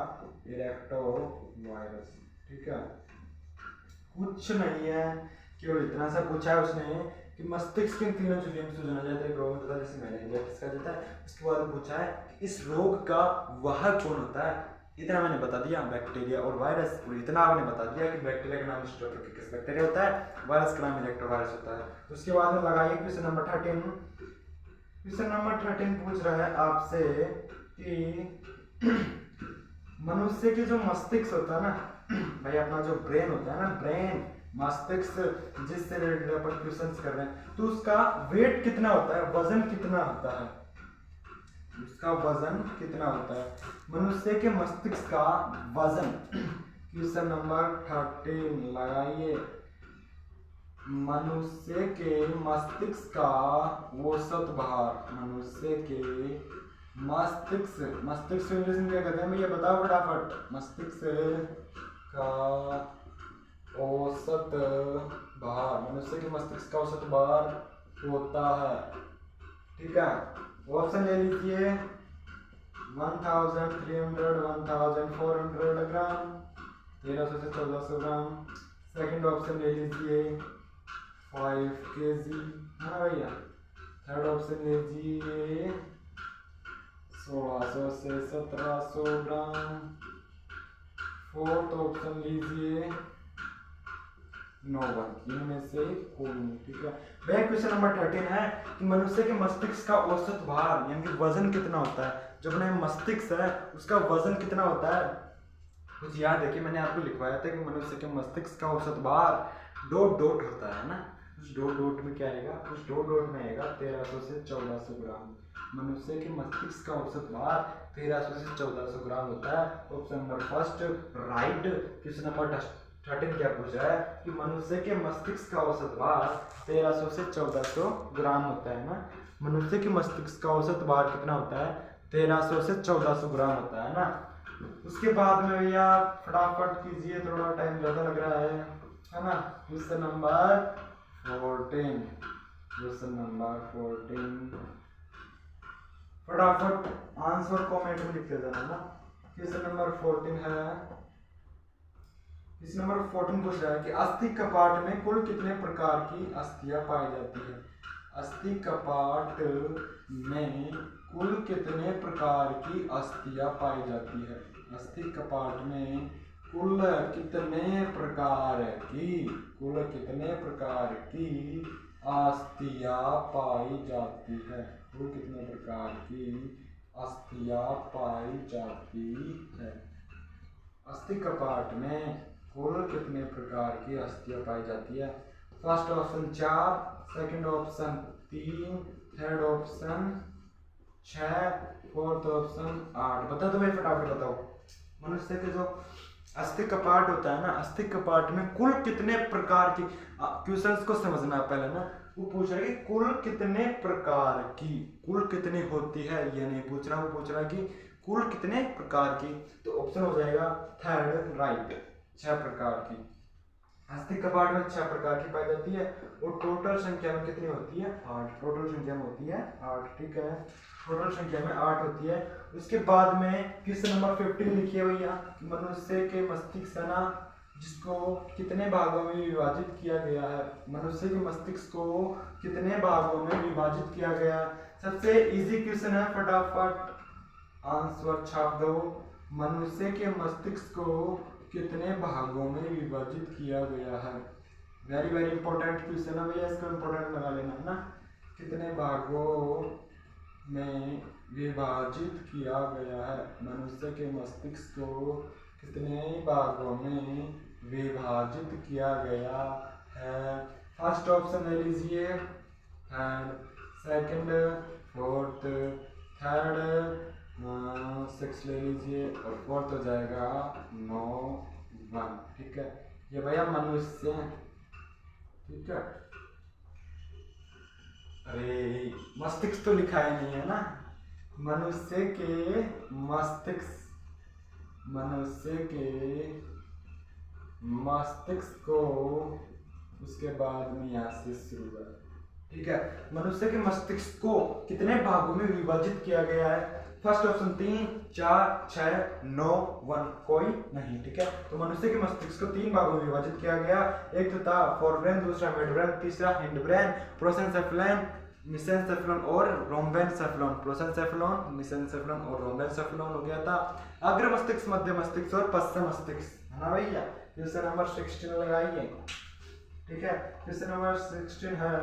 इरेक्टोवायरस, ठीक है। कुछ नहीं है, केवल इतना सा पूछा है उसने कि मस्तिष्क के तीनों झिल्लियों में सूजन आ जाता है, एक रोग होता है जिसे मेनिंजाइटिस कहा जाता है। उसके बाद पूछा है इस रोग का वाहक कौन होता है, इतना मैंने बता दिया बैक्टीरिया और वायरस, और इतना आपने बता दिया कि बैक्टीरिया का नाम स्ट्रेप्टोकोकस बैक्टीरिया होता है, वायरस का नाम इलेक्ट्रोवायरस होता है। तो उसके बाद में लगाइए क्वेश्चन नंबर 13। क्वेश्चन नंबर 13 पूछ रहा है आपसे कि मनुष्य के जो मस्तिष्क होता है ना भाई, अपना जो ब्रेन होता है ना, ब्रेन मस्तिष्क जिससे रिलेटेड अपन क्वेश्चंस कर रहे हैं, तो उसका वेट कितना होता है, वजन कितना होता है, उसका वजन कितना होता है मनुष्य के मस्तिष्क का वजन। क्वेश्चन नंबर 13 लगाइए। मनुष्य के मस्तिष्क का औसत भार, मनुष्य के मस्तिष्क इंग्लिश में क्या कहते हैं भैया बताओ फटाफट। मस्तिष्क का औसत भार, मनुष्य के मस्तिष्क का औसत भार होता है, ठीक है। ऑप्शन ले लीजिए 1300, 1400 ग्राम, 1300 से 1400 ग्राम। सेकंड ऑप्शन ले लीजिए 5 kg, है ना भैया। थर्ड ऑप्शन लीजिए 1600 से 1700 ग्राम। फोर्थ ऑप्शन लीजिए 9 इनमें से कोई नहीं, ठीक है। वह क्वेश्चन नंबर 13 है कि मनुष्य के मस्तिष्क का औसत भार यानी कि वजन कितना होता है, जो अपना मस्तिष्क है उसका वजन कितना होता है। कुछ याद है कि मैंने आपको लिखवाया था कि मनुष्य के मस्तिष्क का औसत भार डॉट डॉट होता है ना, उस डॉट डॉट में क्या आएगा, उस डॉट डॉट में आएगा 1300 से 1400 ग्राम। मनुष्य के मस्तिष्क का औसत भार 1300 से 1400 ग्राम होता है। Option number first right. Question number 13 क्या पूछ रहा है कि मनुष्य के मस्तिष्क का औसत भार 1300 से 1400 ग्राम होता है ना। मनुष्य के मस्तिष्क का औसत भार कितना होता है, 1300 से 1400 ग्राम होता है ना। उसके बाद में भैया फटाफट कीजिए, थोड़ा टाइम ज़्यादा लग रहा है ना। क्वेश्चन नंबर 14, क्वेश्चन नंबर 14 फटाफट आंसर कमेंट में लिखते जाना ना। क्वेश्चन नंबर 14 है, क्वेश्चन नंबर 14 पूछ रहा है कि अस्थि कपाट में कुल कितने प्रकार की अस्थियां पाई जाती है। अस्थि कपाट में कुल कितने प्रकार की अस्थियां पाई जाती है। अस्थि कपाट में कुल कितने प्रकार की अस्थियां पाई जाती है। कुल कितने प्रकार की अस्थियां पाई जाती है। अस्थि कपाट में कुल कितने प्रकार की अस्थियां पाई जाती है। First option 4, second option 3, third option 6, fourth option 8। बता दो भाई, फटाफट बताओ। मनुष्य के जो अस्थि कपाट होता है ना, अस्थि कपाट में कुल कितने प्रकार की, क्वेश्चंस को समझना पहले ना। वो पूछ रहा है कि कुल कितने प्रकार की, कुल कितनी होती है ये नहीं पूछ रहा, वो पूछ रहा है कि कुल कितने प्रकार की। तो ऑप्शन हो जाएगा थर्ड राइट, 6 प्रकार की। अस्थि कपाट में 6 प्रकार की पाई जाती है और टोटल संख्या में कितनी होती है, 8। टोटल संख्या में होती है 8, ठीक है। टोटल संख्या में 8 होती है। उसके बाद में क्वेश्चन नंबर 15 लिखिए भैया। मनुष्य के मस्तिष्क है ना, जिसको कितने भागों में विभाजित किया गया है। मनुष्य के मस्तिष्क को कितने भागों में विभाजित किया गया है। सबसे इजी क्वेश्चन है, फटाफट आंसर छाप दो। मनुष्य के मस्तिष्क को कितने भागों में विभाजित किया गया है। वेरी वेरी इंपॉर्टेंट क्वेश्चन है भैया, इसको इंपॉर्टेंट लगा लेना है ना। कितने भागों में विभाजित किया गया है। मनुष्य के मस्तिष्क को कितने भागों में विभाजित किया गया है। फर्स्ट ऑप्शन ले लीजिए, सेकंड, फोर्थ, थर्ड, 6 ले लीजिए और फोर्थ हो जाएगा 9, 1, ठीक है। ये भैया मनुष्य, ठीक है। अरे मस्तिष्क तो लिखा ही नहीं है ना। मनुष्य के मस्तिष्क को उसके बाद में यहाँ से शुरू है, ठीक है। मनुष्य के मस्तिष्क को कितने भागों में विभाजित किया गया है। फर्स्ट ऑप्शन 3, 4, 6, 9, 1, कोई नहीं, ठीक है। तो मनुष्य के मस्तिष्क को 3 भागों में विभाजित किया गया। एक तो था फोरब्रेन, दूसरा मिडब्रेन, तीसरा हिंडब्रेन, प्रोसेनसेफलन, मिसेनसेफलन और रोम्बेनसेफलन। प्रोसेनसेफलन, मिसेनसेफलन और रोम्बेनसेफलन हो गया था। अग्र मस्तिष्क, मध्य मस्तिष्क और पश्चिम मस्तिष्क, है ना भैया। क्वेश्चन नंबर 16 लगाइए, ठीक है। क्वेश्चन नंबर 16 है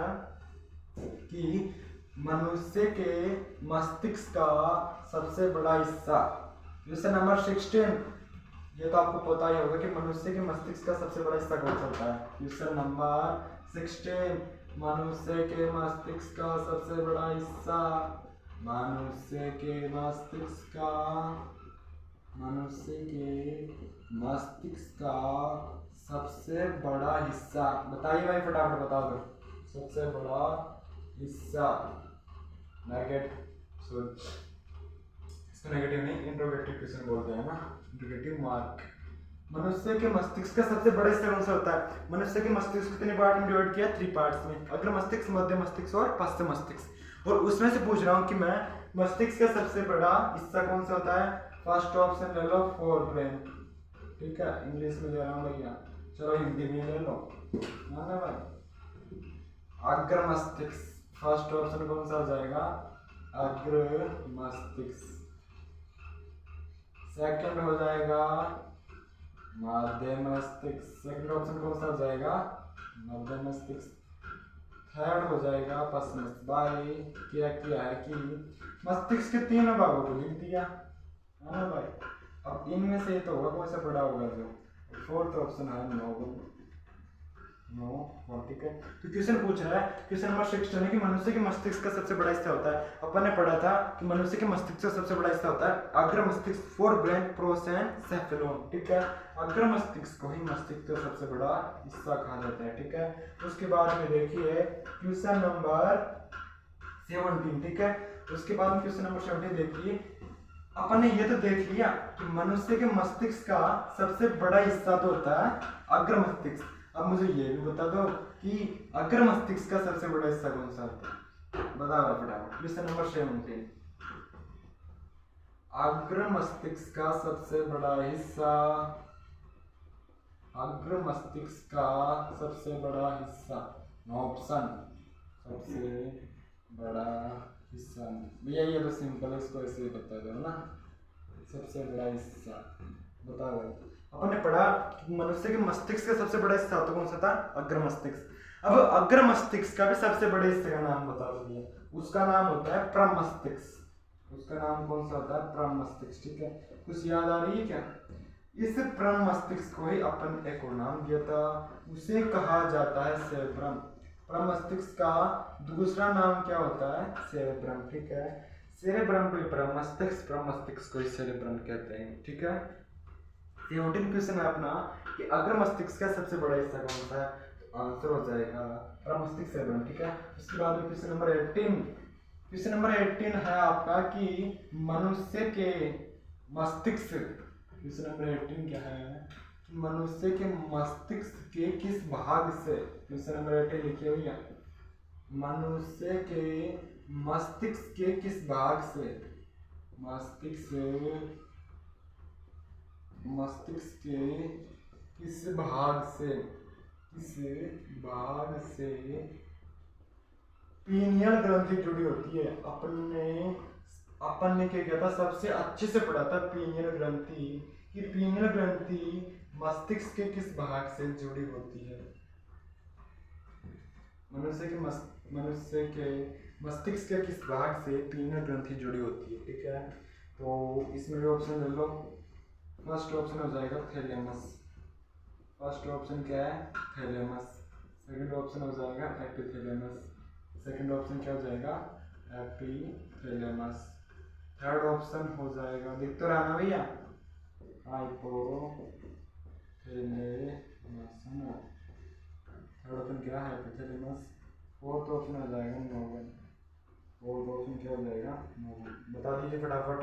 कि मनुष्य के मस्तिष्क का सबसे बड़ा हिस्सा। क्वेश्चन नंबर 16, ये तो आपको पता ही होगा कि मनुष्य के मस्तिष्क का सबसे बड़ा हिस्सा कौन सा होता है। क्वेश्चन नंबर 16, मनुष्य के मस्तिष्क का सबसे बड़ा हिस्सा। मनुष्य के मस्तिष्क का सबसे बड़ा हिस्सा बताइए भाई, फटाफट बता दो। सबसे बड़ा हिस्सा, नेगेटिव, इसको नेगेटिव नहीं, इंट्रोगेटिव क्वेश्चन बोलते हैं ना, इंट्रोगेटिव मार्क। मनुष्य के मस्तिष्क का सबसे बड़ा हिस्सा कौन सा होता है। मनुष्य के मस्तिष्क कितने पार्ट में डिवाइड किया, 3 पार्ट्स में, अग्र मस्तिष्क, मध्य मस्तिष्क और पश्चिम मस्तिष्क। और उसमें से पूछ रहा हूँ कि मैं मस्तिष्क का सबसे बड़ा हिस्सा कौन सा होता है। फर्स्ट ऑप्शन ले लो फोरब्रेन, ठीक है। इंग्लिश में ले रहा हूँ भैया, चलो हिंदी में ले लो ना भाई। अग्र मस्तिष्क, फर्स्ट ऑप्शन कौन सा हो जाएगा, अग्र मस्तिष्क। सेकंड हो जाएगा मध्य मस्तिष्क, सेकंड ऑप्शन कौन सा हो जाएगा, मध्य मस्तिष्क। थर्ड हो जाएगा पश्चिम मस्तिष्क। भाई क्या किया है कि मस्तिष्क के 3 भागों को लिख दिया, है ना भाई। अब इनमें से तो होगा कौन सा बड़ा होगा, जो फोर्थ ऑप्शन है नोबल, नो वन, ठीक है। तो क्वेश्चन पूछ रहा है, क्वेश्चन नंबर 16 है कि मनुष्य के मस्तिष्क का सबसे बड़ा हिस्सा होता है। अपन ने पढ़ा था कि मनुष्य के मस्तिष्क का सबसे बड़ा हिस्सा होता है अग्र मस्तिष्क, फोर ब्रेन, प्रोसेनसेफेलोन, ठीक है। अग्र मस्तिष्क को ही मस्तिष्क का सबसे बड़ा हिस्सा कहा जाता है, ठीक है। उसके बाद में देखिए क्वेश्चन नंबर 17, ठीक है। उसके बाद में क्वेश्चन नंबर 17 देखिए, अपन ने ये तो देख लिया कि मनुष्य के मस्तिष्क का सबसे बड़ा हिस्सा तो होता है अग्र मस्तिष्क। अब मुझे ये भी बता दो कि अग्र मस्तिष्क का सबसे बड़ा हिस्सा कौन सा होता है, बताओ फटाफट। क्वेश्चन नंबर 17, अग्र मस्तिष्क का सबसे बड़ा हिस्सा, अग्र मस्तिष्क का सबसे बड़ा हिस्सा, ऑप्शन सबसे बड़ा हिस्सा। भैया ये तो सिंपल है, इसको ऐसे ही बता दो ना, सबसे बड़ा हिस्सा बताओ। अपन ने पढ़ा कि मनुष्य के मस्तिष्क का सबसे बड़ा हिस्सा तो कौन सा था, अग्र मस्तिष्क। अब अग्र मस्तिष्क का भी सबसे बड़े हिस्से का नाम बता दो भैया, उसका नाम होता है प्रमस्तिष्क। उसका नाम कौन सा होता है, प्रमस्तिष्क, ठीक है। कुछ याद आ रही है क्या? इस प्रमस्तिष्क को ही अपन एक और नाम दिया था, उसे कहा जाता है सेरेब्रम। प्रमस्तिष्क का दूसरा नाम क्या होता है, सेरेब्रम, ठीक है। सेरेब्रम को प्रमस्तिष्क, प्रमस्तिष्क को सेरेब्रम कहते हैं, ठीक है। 17 क्वेश्चन है अपना कि अग्र मस्तिष्क का सबसे बड़ा हिस्सा कौन सा है, तो आंसर हो जाएगा प्रमस्तिष्क सेरेब्रम, ठीक है। उसके बाद में क्वेश्चन नंबर 18, क्वेश्चन नंबर 18 है आपका कि मनुष्य के मस्तिष्क, क्वेश्चन नंबर 18 क्या है, मनुष्य के मस्तिष्क के किस भाग से, क्वेश्चन नंबर 18 लिखिए भैया, मनुष्य के मस्तिष्क के किस भाग से, मस्तिष्क के किस भाग से, किस भाग से पीनियल ग्रंथि जुड़ी होती है। अपन ने क्या किया था, सबसे अच्छे से पढ़ा था पीनियल ग्रंथि, कि पीनियल ग्रंथि मस्तिष्क के किस भाग से जुड़ी होती है। मनुष्य के मस्तिष्क के किस भाग से पीनियल ग्रंथि जुड़ी होती है, ठीक है। तो इसमें भी ऑप्शन ले लो। फर्स्ट ऑप्शन हो जाएगा थैलेमस, फर्स्ट ऑप्शन क्या है, थैलेमस। सेकंड ऑप्शन हो जाएगा एपिथैलेमस, सेकंड ऑप्शन क्या हो जाएगा, एपिथैलेमस। थर्ड ऑप्शन हो जाएगा, देख तो रहा ना भैया, हाइपोथैलेमस। थर्ड ऑप्शन क्या है, एपिथैलेमस। फोर्थ ऑप्शन हो जाएगा नोवन, फोर्थ ऑप्शन क्या हो जाएगा, नोवन। बता दीजिए फटाफट,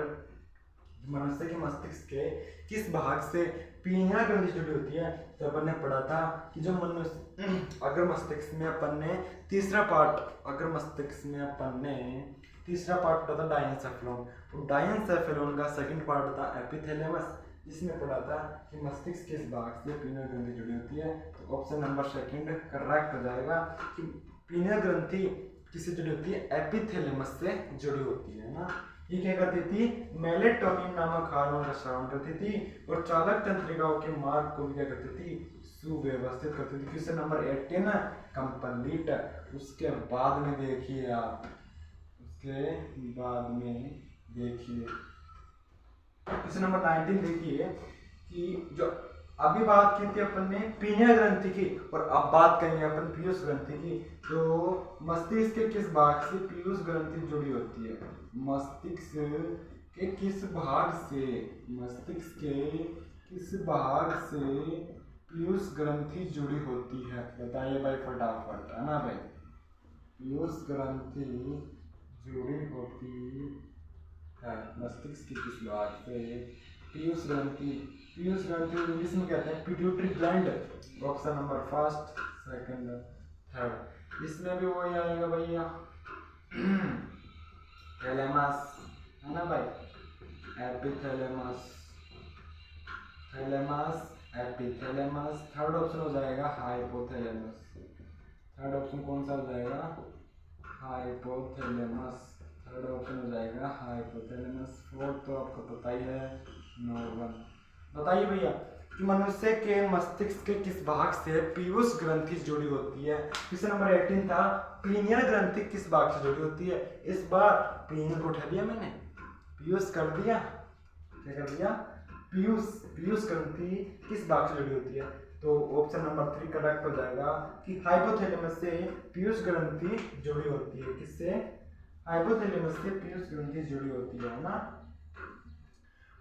मनुष्य के मस्तिष्क के किस भाग से पीनियल ग्रंथि जुड़ी होती है। तो अपन ने पढ़ा था कि जो मनुष्य अग्र मस्तिष्क में अपन ने तीसरा पार्ट, अग्र मस्तिष्क में अपन ने तीसरा पार्ट पढ़ा था डायनसेफेलोन, तो डायनसेफेलोन का सेकंड पार्ट था एपिथैलेमस, जिसमें पढ़ा था कि मस्तिष्क किस भाग से पीनियल ग्रंथि जुड़ी होती है। तो ऑप्शन नंबर सेकंड करेक्ट हो जाएगा कि पीनियल ग्रंथि किससे जुड़ी होती है, एपिथैलेमस से जुड़ी होती है ना। ये क्या करती थी, मेलेटोनिन नामक हार्मोन का स्राव करती थी और चालक तंत्रिकाओं के मार्ग को भी क्या करती थी, सुव्यवस्थित करती थी। Question number 18 complete. उसके बाद में देखिए आप, उसके बाद में देखिए क्वेश्चन नंबर 19 देखिए कि जो अभी बात की थी अपन ने पीनियल ग्रंथि की, और अब बात करेंगे अपन पीयूष ग्रंथि की। तो मस्तिष्क के किस भाग से पीयूष ग्रंथि जुड़ी होती है, मस्तिष्क के किस भाग से, मस्तिष्क के किस भाग से पीयूष ग्रंथि जुड़ी होती है, बताइए भाई फटाफट, है ना भाई। पीयूष ग्रंथि जुड़ी होती है मस्तिष्क के किस भाग से, पीयूष ग्रंथि, पीयूष ग्रंथि इंग्लिश में कहते हैं pituitary gland. Option number first, second, third, इसमें भी वही आएगा भैया, थैलेमस, है ना भाई, epithalamus, thalamus, epithalamus. Third option हो जाएगा हाइपोथैलेमस, थर्ड ऑप्शन कौन सा हो जाएगा, हाइपोथैलेमस, थर्ड ऑप्शन हो जाएगा हाइपोथैलेमस। फोर्थ तो आपको पता ही है, नॉर्मल। बताइए भैया कि मनुष्य के मस्तिष्क के किस भाग से पीयूष ग्रंथि जुड़ी होती है। क्वेश्चन नंबर 18 था पीनियल ग्रंथि किस भाग से जुड़ी होती है। इस बार पीनियल को उठा दिया मैंने, पीयूष कर दिया, क्या कर दिया, पीयूष, पीयूष ग्रंथि किस भाग से जुड़ी होती है। तो ऑप्शन नंबर 3 करेक्ट हो जाएगा कि हाइपोथैलेमस से पीयूष ग्रंथि जुड़ी होती है। किससे? हाइपोथैलेमस से पीयूष ग्रंथि जुड़ी होती है ना।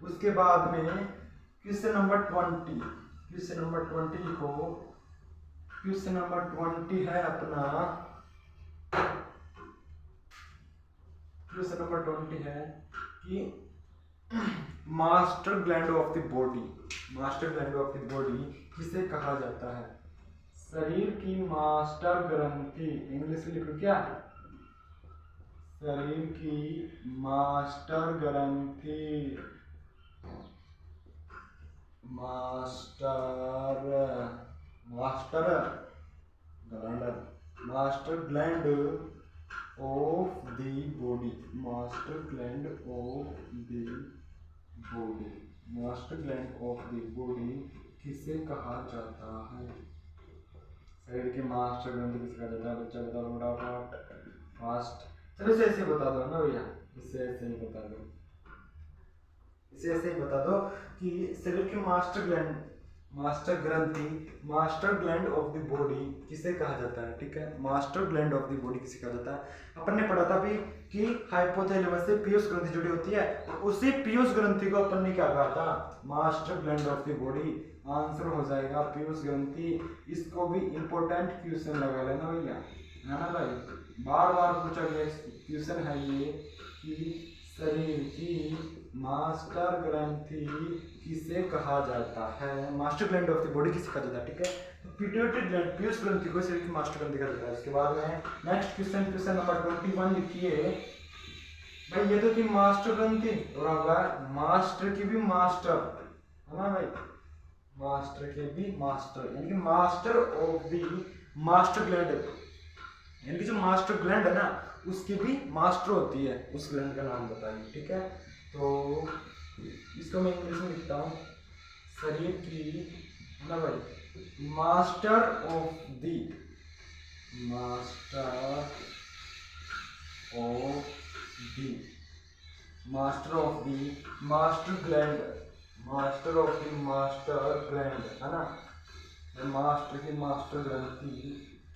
उसके बाद में क्वेश्चन नंबर 20, क्वेश्चन नंबर 20 लिखो। क्वेश्चन नंबर 20 है अपना, क्वेश्चन नंबर 20 है कि master gland of the body, master gland of the body किसे कहा जाता है? शरीर की मास्टर ग्रंथि, इंग्लिश में लिखो क्या? शरीर की मास्टर ग्रंथि, master master gland, master gland of the body, master gland of the body, master gland of the body किसे कहा जाता है? शरीर की मास्टर ग्लैंड किसे कहा जाता है? बच्चा बताओ फटाफट, फास्ट। चलो इसे ऐसे बता दो ना भैया, इसे ऐसे ही बता दो, इसे ऐसे ही बता दो कि शरीर की मास्टर ग्लैंड, मास्टर ग्रंथि, master gland of the body किसे कहा जाता है? ठीक है, master gland of the body किसे कहा जाता है? अपन ने पढ़ा था भी कि हाइपोथैलेमस से पीयूष ग्रंथि जुड़ी होती है, उसी पीयूष ग्रंथि को अपन ने क्या कहा था? Master gland of the body. Answer हो जाएगा पीयूष ग्रंथि। इसको भी इंपॉर्टेंट क्वेश्चन लगा लेना भैया, है ना भाई, बार बार पूछा गया क्वेश्चन है ये कि शरीर की मास्टर ग्रंथि किसे कहा जाता है? Master gland of the body किसे कहा जाता है? ठीक है, तो पिट्यूटरी ग्लैंड, पीयूष ग्रंथि को शरीर की मास्टर ग्रंथि कहा जाता है। उसके बाद में नेक्स्ट क्वेश्चन, क्वेश्चन नंबर 21 लिखिए भाई। ये तो थी मास्टर ग्रंथि और होगा मास्टर की भी मास्टर, है ना भाई, मास्टर के भी मास्टर, यानी कि master of the master gland, यानी कि जो मास्टर ग्लैंड है ना उसकी भी मास्टर होती है, उस ग्लैंड का नाम बताइए। ठीक है, तो इसको मैं इंग्लिश में लिखता हूँ, शरीर की ना भाई master of the, master of the, master of the master gland, master of the master gland, है ना। मास्टर की मास्टर ग्रंथि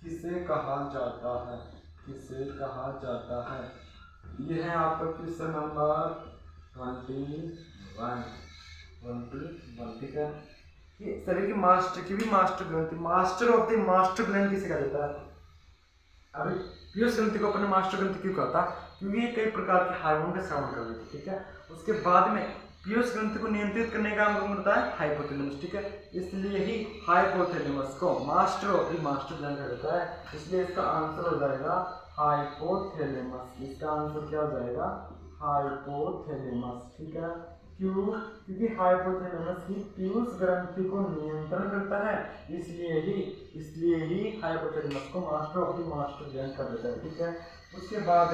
किसे कहा जाता है? किसे कहा जाता है? ये है आपका क्वेश्चन नंबर 21, ठीक है। कि शरीर की मास्टर की भी मास्टर ग्रंथि, master of the master gland किसे कहा जाता है? अभी पीयूष ग्रंथि को अपन ने मास्टर ग्रंथि क्यों कहा था? क्योंकि ये कई प्रकार के हार्मोन का स्राव कर रही थी। ठीक है, उसके बाद में पीयूष ग्रंथि को नियंत्रित करने का काम करता है हाइपोथैलेमस। ठीक है, इसलिए ही हाइपोथैलेमस को master of the master gland कहा जाता है। इसलिए इसका आंसर हो जाएगा हाइपोथैलेमस। इसका आंसर क्या हो जाएगा? हाइपोथैलेमस। ठीक है, क्यों? क्योंकि हाइपोथैलेमस ही पीयूष ग्रंथि को नियंत्रण करता है, इसलिए ही हाइपोथैलेमस को master of the master gland कर देता है। ठीक है, उसके बाद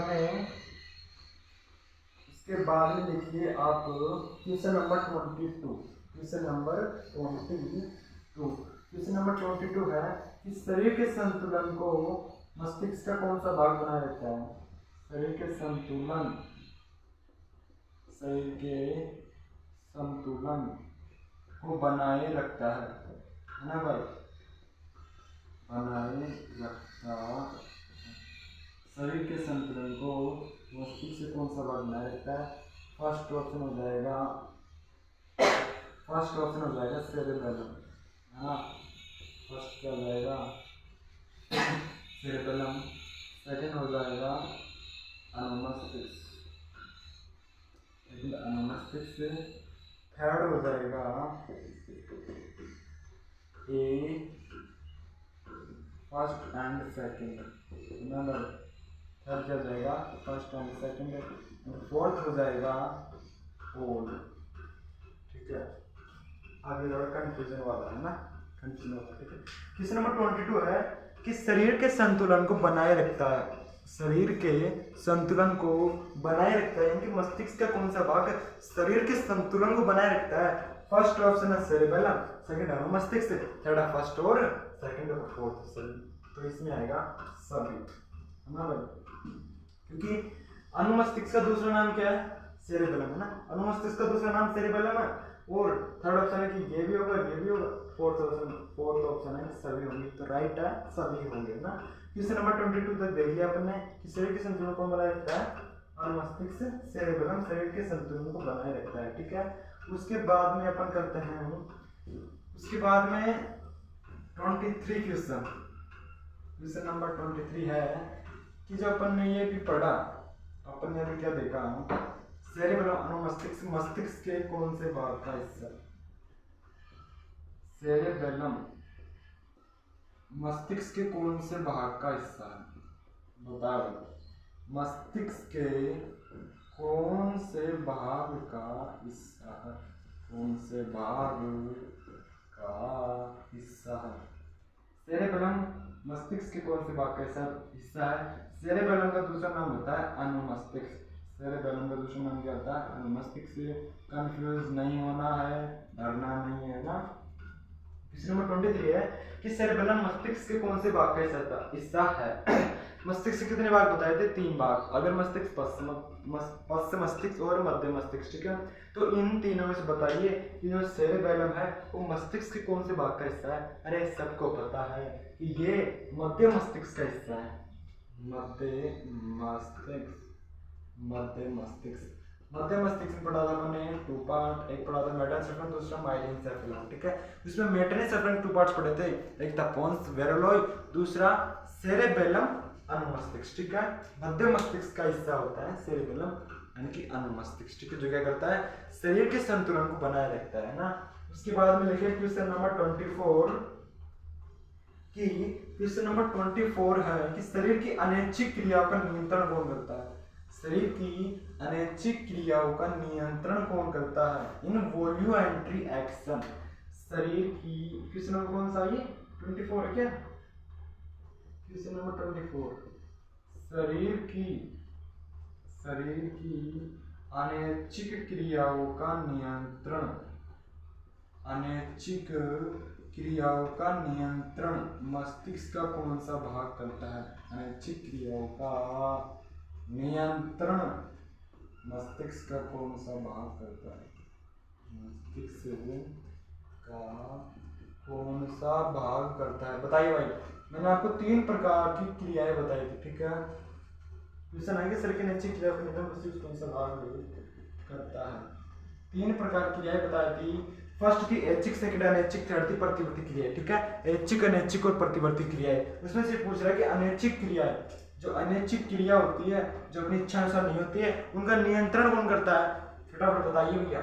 में लिखिए आप question number 22, question number 22, question number 22 है कि शरीर के संतुलन को मस्तिष्क का कौन सा भाग बनाए रखता है? शरीर के संतुलन को बनाए रखता है ना भाई, बनाए रखता। शरीर के संतुलन को मस्तिष्क से कौन सा भाग बनाए रखता है? फर्स्ट ऑप्शन हो जाएगा सेरेबेलम, हाँ फर्स्ट क्या हो जाएगा? सेरेबेलम। सेकंड हो जाएगा अनुमस्तिष्क, अनुमस्तिष्क। थर्ड हो जाएगा फर्स्ट एंड सेकंड, थर्ड क्या जाएगा? First and second. फोर्थ हो जाएगा होल। ठीक है, आगे थोड़ा कंफ्यूजन वाला है ना, कंफ्यूजन वाला। ठीक है, क्वेश्चन नंबर 22 है कि शरीर के संतुलन को बनाए रखता है, शरीर के संतुलन को बनाए रखता है, यानी कि मस्तिष्क का कौन सा भाग शरीर के संतुलन को बनाए रखता है? फर्स्ट ऑप्शन है सेरेबेलम, सेकंड है मस्तिष्क, थर्ड है फर्स्ट और सेकंड और फोर्थ। तो इसमें आएगा सभी, है ना भाई, क्योंकि अनुमस्तिष्क का दूसरा नाम क्या है? सेरेबेलम, है ना। अनुमस्तिष्क का दूसरा नाम सेरेबेलम है और थर्ड ऑप्शन है कि ये भी होगा ये भी होगा, फोर्थ ऑप्शन है सभी होंगे, तो राइट है सभी होंगे ना। क्वेश्चन नंबर 22 तक देख लिया अपन ने कि शरीर के संतुलन को बनाए रखता है और मस्तिष्क सेरेबेलम शरीर के संतुलन को बनाए रखता है, ठीक है। उसके बाद में अपन करते हैं, उसके बाद में 23 क्वेश्चन नंबर 23 है कि जो अपन ने ये भी पढ़ा, अपन ने अभी क्या देखा, सेरेबेलम अनुमस्तिष्क मस्तिष्क के कौन से भाग का हिस्सा, सेरेबेलम मस्तिष्क के कौन से भाग का हिस्सा है, बताओ मस्तिष्क के कौन से भाग का हिस्सा है, कौन से भाग का हिस्सा है। सेरेबेलम मस्तिष्क के कौन से भाग का हिस्सा है। सेरेबेलम का दूसरा नाम होता है अनुमस्तिष्क। सेरेबेलम का दूसरा नाम क्या होता है, अनुमस्तिष्क। से कंफ्यूज नहीं होना है, डरना नहीं है ना। क्वेश्चन नंबर 23 है कि सेरेबेलम मस्तिष्क के कौन से भाग का हिस्सा है। मस्तिष्क के कितने भाग बताए थे, 3 भाग, अगर मस्तिष्क, पश्च मस्तिष्क और मध्य मस्तिष्क, ठीक है। तो इन तीनों में से बताइए कि जो सेरेबेलम है वो मस्तिष्क के कौन से भाग का हिस्सा है। अरे सबको पता है कि ये मध्य मस्तिष्क का हिस्सा है, मध्य मस्तिष्क। मध्य मस्तिष्क में पढ़ा था मैंने 2 पार्ट, एक पढ़ा था मेटासेफ्रम, दूसरा माइलिनसेफेलम, ठीक है। उसमें मेटासेफ्रम 2 पार्ट्स पढ़े थे, एक था पोन्स वेरोलोई, दूसरा सेरेबेलम अनुमस्तिष्क, ठीक है। मध्य मस्तिष्क का हिस्सा होता है सेरेबेलम यानी कि अनुमस्तिष्क, ठीक है, जो क्या करता है शरीर के संतुलन को बनाए रखता है ना। उसके बाद में लिखे क्वेश्चन नंबर 24 कि क्वेश्चन नंबर 24 है कि शरीर की अनैच्छिक क्रियाओं का नियंत्रण कौन करता है। शरीर की अनैच्छिक क्रियाओं का नियंत्रण कौन करता है, इन वॉल्यूमेंट्री एक्शन। शरीर की, क्वेश्चन नंबर कौन सा ये 24 है क्या, क्वेश्चन नंबर 24, शरीर की अनैच्छिक क्रियाओं का नियंत्रण, अनैच्छिक क्रियाओं का नियंत्रण मस्तिष्क का कौन सा भाग करता है। अनैच्छिक क्रियाओं का नियंत्रण मस्तिष्क का कौन सा भाग करता है, मस्तिष्क का कौन सा भाग करता है, बताइए भाई। मैंने आपको 3 प्रकार की क्रियाएं बताई थी, ठीक है। क्वेश्चन है कि शरीर की अनैच्छिक क्रिया का नियंत्रण मस्तिष्क कौन सा भाग करता है। 3 प्रकार की क्रियाएं बताई थी। फर्स्ट थी ऐच्छिक, सेकंड अनैच्छिक, थर्ड थी प्रतिवर्ती क्रियाएं, ठीक है। ऐच्छिक, अनैच्छिक और प्रतिवर्ती क्रियाएं। उसमें से पूछ रहा है कि अनैच्छिक क्रियाएं, जो अनैच्छिक क्रिया होती है, जो अपनी इच्छा अनुसार नहीं होती है, उनका नियंत्रण कौन करता है, फटाफट बताइए भैया।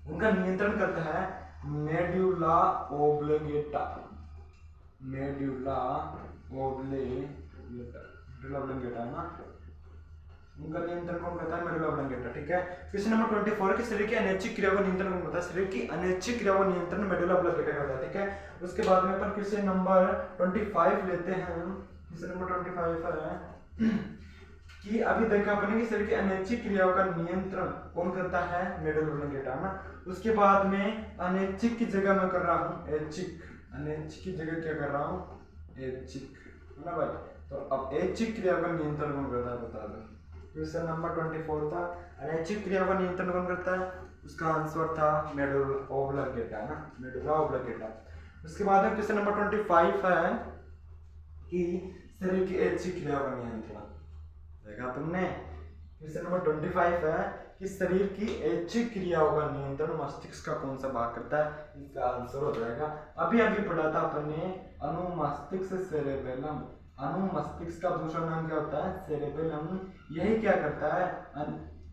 उनका नियंत्रण करता है मेडुला ओब्लिगेटा, मेडुला ओब्लिगेटा ना, उनका नियंत्रण कौन करता है, मेडुला ओब्लिगेटा, ठीक है। क्वेश्चन नंबर 24 कि शरीर की अनैच्छिक क्रिया का नियंत्रण कौन करता है। शरीर की अनैच्छिक क्रिया का नियंत्रण मेडुला ओब्लिगेटा करता है, ठीक है। उसके बाद में अपन क्वेश्चन नंबर 25 लेते हैं। क्वेश्चन नंबर 25 है कि अभी देखा अपने कि शरीर की अनैच्छिक क्रियाओं का नियंत्रण कौन करता है, मेडुला ओब्लिगेटा ना। उसके बाद में अनैच्छिक की जगह मैं कर रहा हूँ ऐच्छिक, अनैच्छिक की जगह क्या कर रहा हूँ, ऐच्छिक, है ना भाई। तो अब ऐच्छिक क्रिया का नियंत्रण कौन करता है, बता दो। क्वेश्चन नंबर 24 था अनैच्छिक क्रिया का नियंत्रण कौन करता है, उसका आंसर था मेडुला ओब्लिगेटा ना, मेडुला ओब्लिगेटा। उसके बाद में क्वेश्चन नंबर 25 है कि शरीर की ऐच्छिक क्रिया का नियंत्रण, देखा तुमने। क्वेश्चन नंबर 25 है कि शरीर की ऐच्छिक क्रियाओं का नियंत्रण मस्तिष्क का कौन सा भाग करता है, इसका आंसर हो जाएगा। अभी पढ़ा था अपन ने अनुमस्तिष्क सेरेबेलम। अनुमस्तिष्क का दूसरा नाम क्या होता है, सेरेबेलम। यही क्या करता है,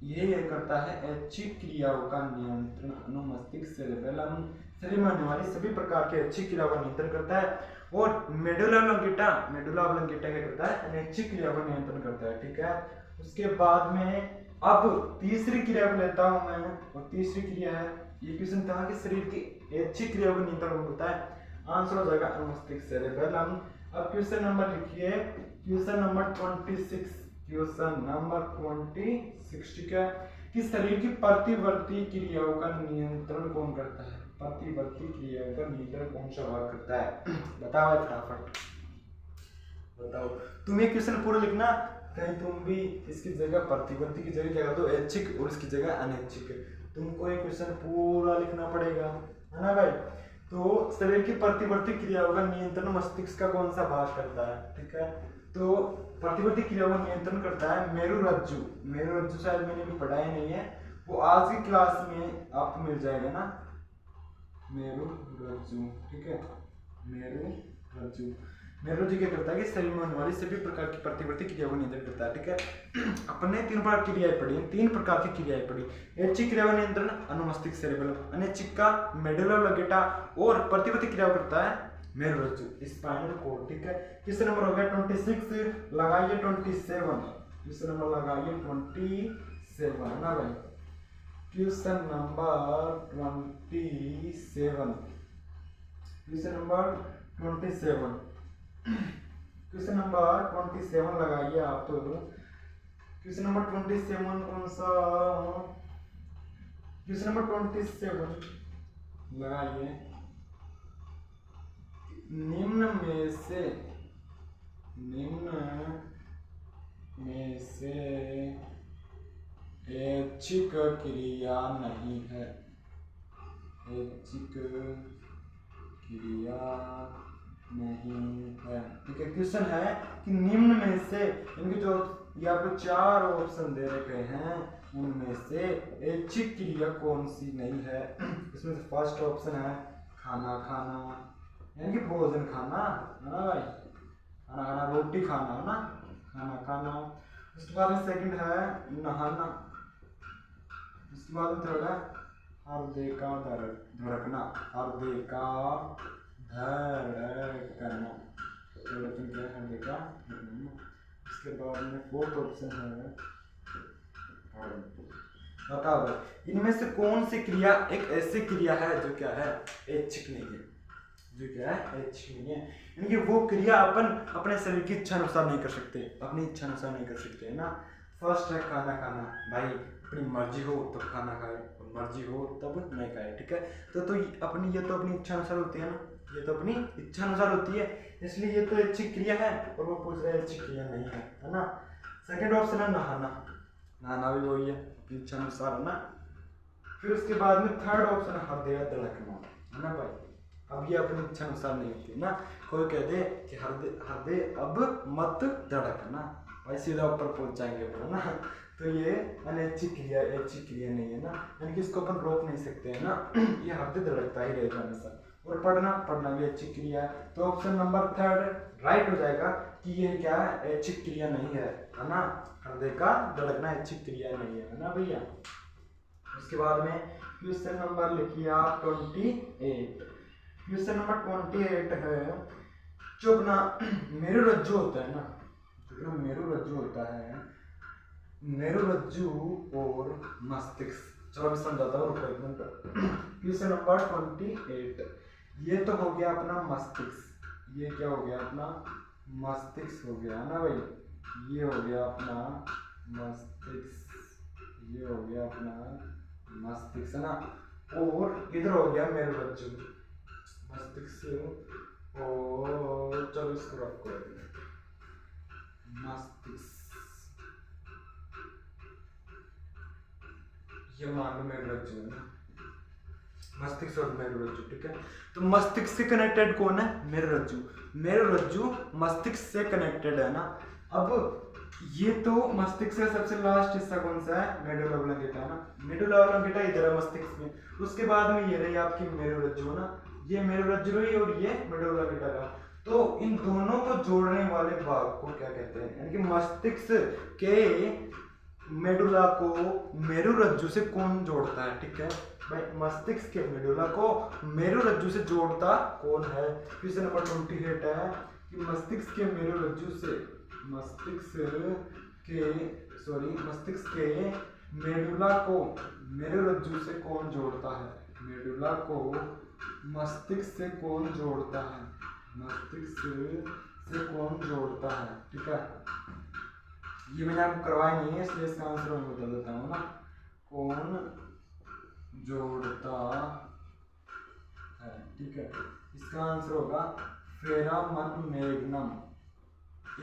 यही करता है ऐच्छिक क्रियाओं का नियंत्रण। अनुमस्तिष्क सेरेबेलम शरीर में होने वाली सभी प्रकार के ऐच्छिक क्रियाओं का नियंत्रण करता है। और मेडुला ओब्लिगेटा क्या करता है, अनैच्छिक क्रिया का नियंत्रण करता है, ठीक है। उसके बाद में अब तीसरी क्रिया को लेता हूं मैं, और तीसरी क्रिया है, ये क्वेश्चन था कि शरीर की ऐच्छिक क्रिया का नियंत्रण होता है, आंसर हो जाएगा अनुमस्तिष्क सेरेबेलम। अब क्वेश्चन नंबर लिखिए, क्वेश्चन नंबर 26, क्वेश्चन नंबर 26, ठीक है, कि शरीर की प्रतिवर्ती क्रियाओं का नियंत्रण कौन करता है। प्रतिवर्ती क्रियाओं का नियंत्रण कौन सा भाग करता है, बताओ फटाफट बताओ। तुम ये क्वेश्चन पूरा लिखना, कहीं तुम भी इसकी जगह प्रतिवर्ती की जगह क्या कर दो ऐच्छिक और इसकी जगह अनैच्छिक, तुमको ये क्वेश्चन पूरा लिखना पड़ेगा, है ना भाई। तो शरीर की प्रतिवर्ती क्रियाओं का नियंत्रण मस्तिष्क का कौन सा भाग करता है, ठीक है। तो प्रतिवर्ती क्रियाओं का नियंत्रण करता है मेरुरज्जु। मेरुरज्जु शायद मैंने भी पढ़ा ही नहीं है, वो आज की क्लास में आपको मिल जाएगा ना, मेरुरज्जु, ठीक है। मेरुरज्जु क्या करता है कि शरीर में होने वाली सभी प्रकार की प्रतिवर्ती क्रियाओं को नियंत्रण करता है, ठीक है। अपने 3 प्रकार की क्रियाएं पढ़ी, 3 प्रकार की क्रियाएं पढ़ी। ऐच्छिक क्रिया का नियंत्रण अनुमस्तिष्क सेरेबेलम, अनैच्छिक का मेडुला ऑब्लिंगेटा, और प्रतिवर्ती क्रिया करता है मेरुरज्जु स्पाइनल कॉर्ड, ठीक है। किस नंबर हो गया 26, लगाइए 27, किस नंबर लगाइए 27, है ना भाई। Question number 27, question number 27, question number 27 लगाइए आप। तो क्वेश्चन नंबर 27 कौन सा, क्वेश्चन नंबर 27 लगाइए। निम्न में से ऐच्छिक क्रिया नहीं है, ऐच्छिक क्रिया नहीं है, ठीक है। क्वेश्चन है कि निम्न में से, इनके जो यहाँ पे 4 ऑप्शन दे रखे हैं, उनमें से ऐच्छिक क्रिया कौन सी नहीं है। इसमें से फर्स्ट ऑप्शन है खाना खाना, यानी कि भोजन खाना, है ना भाई, खाना खाना, रोटी खाना, है ना, खाना खाना। उसके बाद में सेकंड है नहाना, उसके बाद में थर्ड है हृदय का धड़कना, हृदय का धड़कना, थर्ड ऑप्शन क्या है, हृदय का धड़कना। इसके बाद में फोर्थ ऑप्शन है, बताओ इनमें से कौन सी क्रिया एक ऐसी क्रिया है जो क्या है, ऐच्छिक नहीं है, जो क्या है ऐच्छिक नहीं है, यानी कि वो क्रिया अपन अपने शरीर की इच्छा अनुसार नहीं कर सकते, अपनी इच्छा अनुसार नहीं कर सकते, है ना। फर्स्ट है खाना खाना, भाई अपनी मर्जी हो तो खाना खाए, मर्जी हो तब नहीं खाए, ठीक है। तो अपनी ये तो अपनी इच्छा अनुसार होती है ना, ये तो अपनी इच्छा अनुसार होती है, इसलिए ये तो ऐच्छिक क्रिया है, और वो पूछ रहे ऐच्छिक क्रिया नहीं है, है ना। सेकंड ऑप्शन है नहाना, नहाना भी वही है, अपनी इच्छा अनुसार, है ना। फिर उसके बाद में थर्ड ऑप्शन है हृदय धड़कना, है ना भाई। अब ये अपनी इच्छा अनुसार नहीं होती है ना, कोई कह दे कि हृदय अब मत धड़कना, भाई सीधा ऊपर पहुंच जाएंगे, है ना। तो ये अनैच्छिक क्रिया, ऐच्छिक क्रिया नहीं है ना, यानी कि इसको अपन रोक नहीं सकते हैं ना, ये हृदय धड़कता ही रहेगा हमेशा। और पढ़ना भी ऐच्छिक क्रिया है, तो ऑप्शन नंबर थर्ड राइट हो जाएगा कि ये क्या है, ऐच्छिक क्रिया नहीं है ना, हृदय का धड़कना ऐच्छिक क्रिया नहीं है ना भैया। उसके बाद में क्वेश्चन नंबर लिखिए आप 28, क्वेश्चन नंबर 28 है, जो अपना मेरुरज्जु होता है ना, जो मेरुरज्जु होता है, मेरुरज्जु और मस्तिष्क, चलो मैं समझाता हूँ, क्वेश्चन नंबर 28, ये तो हो गया अपना मस्तिष्क, ये क्या हो गया अपना मस्तिष्क हो गया ना भाई, ये हो गया अपना मस्तिष्क, ये हो गया अपना मस्तिष्क, है ना। और इधर हो गया मेरुरज्जु, मस्तिष्क, और चलो इसको रख कर मस्तिष्क, ये मान लो मेरुरज्जु है ना, मस्तिष्क और मेरुरज्जु, ठीक है। तो मस्तिष्क से कनेक्टेड कौन है, मेरुरज्जु, मेरुरज्जु मस्तिष्क से कनेक्टेड है ना। अब ये तो मस्तिष्क का सबसे लास्ट हिस्सा कौन सा है, मेडुला ऑब्लिंगेटा, है ना, मेडुला ऑब्लिंगेटा इधर है मस्तिष्क में, उसके बाद में ये रही आपकी मेरुरज्जु ना, ये मेरुरज्जु रही और ये मेडुला ऑब्लिंगेटा का। तो इन दोनों को जोड़ने वाले भाग को क्या कहते हैं, यानी कि मस्तिष्क के मेडुला को मेरुरज्जु से कौन जोड़ता है, ठीक है भाई, मस्तिष्क के मेडुला को मेरुरज्जु से जोड़ता कौन है। क्वेश्चन नंबर 28 है कि मस्तिष्क के मेरुरज्जु से, मस्तिष्क के मेडुला को मेरुरज्जु से कौन जोड़ता है, मेडुला को मस्तिष्क से कौन जोड़ता है, मस्तिष्क से कौन जोड़ता है, ठीक है। ये मैंने आपको करवाया नहीं है, इसलिए इसका आंसर मैं बता देता हूँ ना, कौन जोड़ता है, ठीक है। इसका आंसर होगा फोरामन मैग्नम,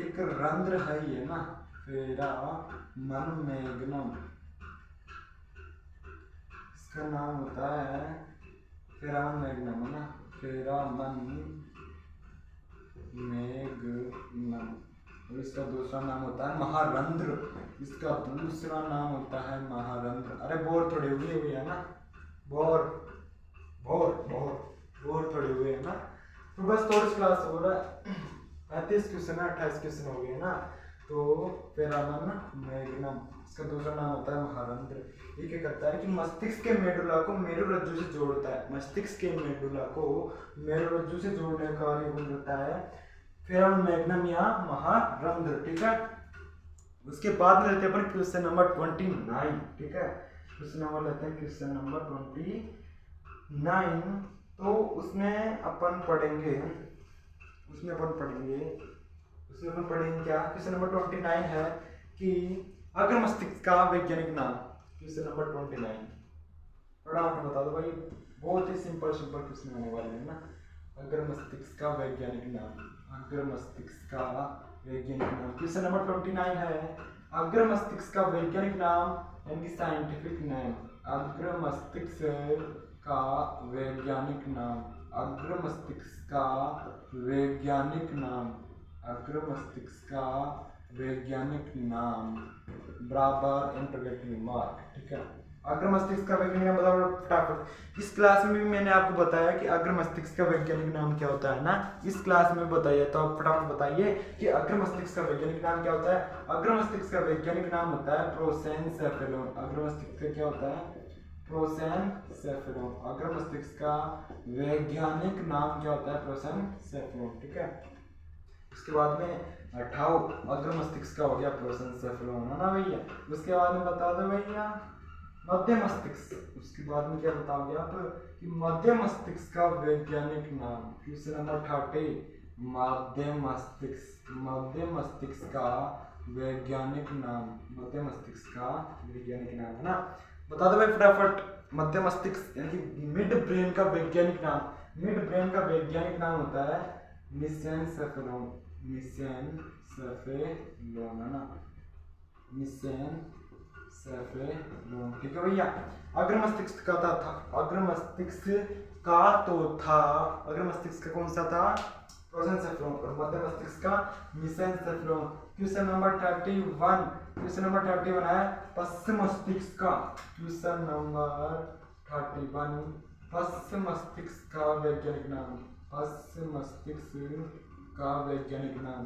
एक रंध्र है ये ना, फोरामन मैग्नम, इसका नाम होता है फेरामन मैग्नम, है ना, फेरामन मैग्नम। और इसका दूसरा नाम होता है महारंध्र, इसका दूसरा नाम होता है महारंध्र। अरे बोर थोड़े हुए हुए है ना, बोर बोर बोर बोर थोड़े हुए है ना। तो बस थोड़ी क्लास हो रहा है, 35 क्वेश्चन है, 28 क्वेश्चन हो गए ना। तो फेरामन मैग्नम, इसका दूसरा नाम होता है महारंध्र। ये क्या करता है कि मस्तिष्क के मेडुला को मेरुरज्जु से जोड़ता है, मस्तिष्क के मेडुला को मेरुरज्जु से जोड़ने का कार्य गुण रहता है फेरामन मैग्नम या महारंध्र, ठीक है। उसके बाद में लेते हैं अपन क्वेश्चन नंबर 29, ठीक है। क्वेश्चन नंबर लेते हैं क्वेश्चन नंबर 29। तो उसमें अपन पढ़ेंगे क्या। क्वेश्चन नंबर 29 है कि अग्र मस्तिष्क का वैज्ञानिक नाम। क्वेश्चन नंबर 29 फटाफट बता दो भाई, बहुत ही सिंपल क्वेश्चन होने वाले हैं ना। अग्र मस्तिष्क का वैज्ञानिक नाम, अग्र मस्तिष्क का वैज्ञानिक नाम। क्वेश्चन नंबर 29 है अग्र मस्तिष्क का वैज्ञानिक नाम यानी साइंटिफिक नेम। अग्र मस्तिष्क का वैज्ञानिक नाम, अग्र मस्तिष्क का वैज्ञानिक नाम, अग्र मस्तिष्क का वैज्ञानिक नाम बराबर इंटरोगेटिव मार्क, ठीक है। अग्र मस्तिष्क का वैज्ञानिक नाम बताओ फटाफट। इस क्लास में भी मैंने आपको बताया कि अग्र मस्तिष्क का वैज्ञानिक नाम क्या होता है ना, इस क्लास में बताइए। तो आप फटाफट बताइए कि अग्र मस्तिष्क का वैज्ञानिक नाम क्या होता है। अग्र मस्तिष्क का वैज्ञानिक नाम होता है प्रोसेनसेफेलोन। अग्र मस्तिष्क का क्या होता है, प्रोसेनसेफेलोन। अग्र मस्तिष्क का वैज्ञानिक नाम क्या होता है, प्रोसेनसेफेलोन, ठीक है। उसके बाद में हटाओ अग्र मस्तिष्क का हो गया प्रोसेनसेफेलोन, है ना भैया। उसके बाद में बता दो भैया मध्य मस्तिष्क। उसके बाद में क्या बताओगे आप कि मध्य मस्तिष्क का वैज्ञानिक नाम। क्वेश्चन नंबर 30 मध्य मस्तिष्क, मध्य मस्तिष्क का वैज्ञानिक नाम, मध्य मस्तिष्क का वैज्ञानिक नाम, है ना। बता दो भाई फटाफट मध्य मस्तिष्क यानी कि मिड ब्रेन का वैज्ञानिक नाम। मिड ब्रेन का वैज्ञानिक नाम होता है मेसेनसेफेलोन, मेसेनसेफेलोन, है ना, मेसेनसेफेलोन, ठीक है भैया। अग्र मस्तिष्क का था, अग्र मस्तिष्क का तो था, अग्र मस्तिष्क का कौन सा था, प्रोसेनसेफेलोन, और मध्य मस्तिष्क का मेसेनसेफेलोन। क्वेश्चन नंबर 31, क्वेश्चन नंबर 31 है पश्चिम मस्तिष्क का। क्वेश्चन नंबर 31 पश्चिम मस्तिष्क का वैज्ञानिक नाम, पश्चिम मस्तिष्क का वैज्ञानिक नाम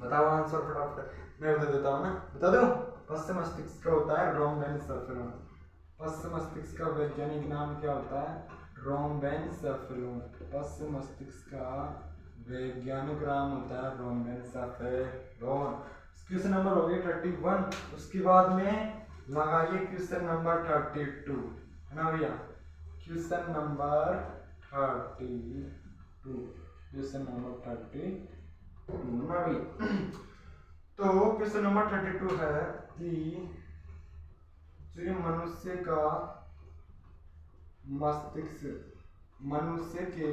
बताओ आंसर फटाफट। मैं बता देता हूँ ना, बता दो। पश्चिम मस्तिष्क का होता है रोम्बेनसेफेलोन। पश्चिम मस्तिष्क का वैज्ञानिक नाम क्या होता है, रोम्बेनसेफेलोन। पश्चिम मस्तिष्क का वैज्ञानिक नाम होता है रोम्बेनसेफेलोन। क्वेश्चन नंबर हो गया 31। उसके बाद में लगाइए क्वेश्चन नंबर 32, है ना भैया। क्वेश्चन नंबर 32, क्वेश्चन नंबर 32 ना भैया। तो क्वेश्चन नंबर 32 है कि जो मनुष्य का मस्तिष्क, मनुष्य के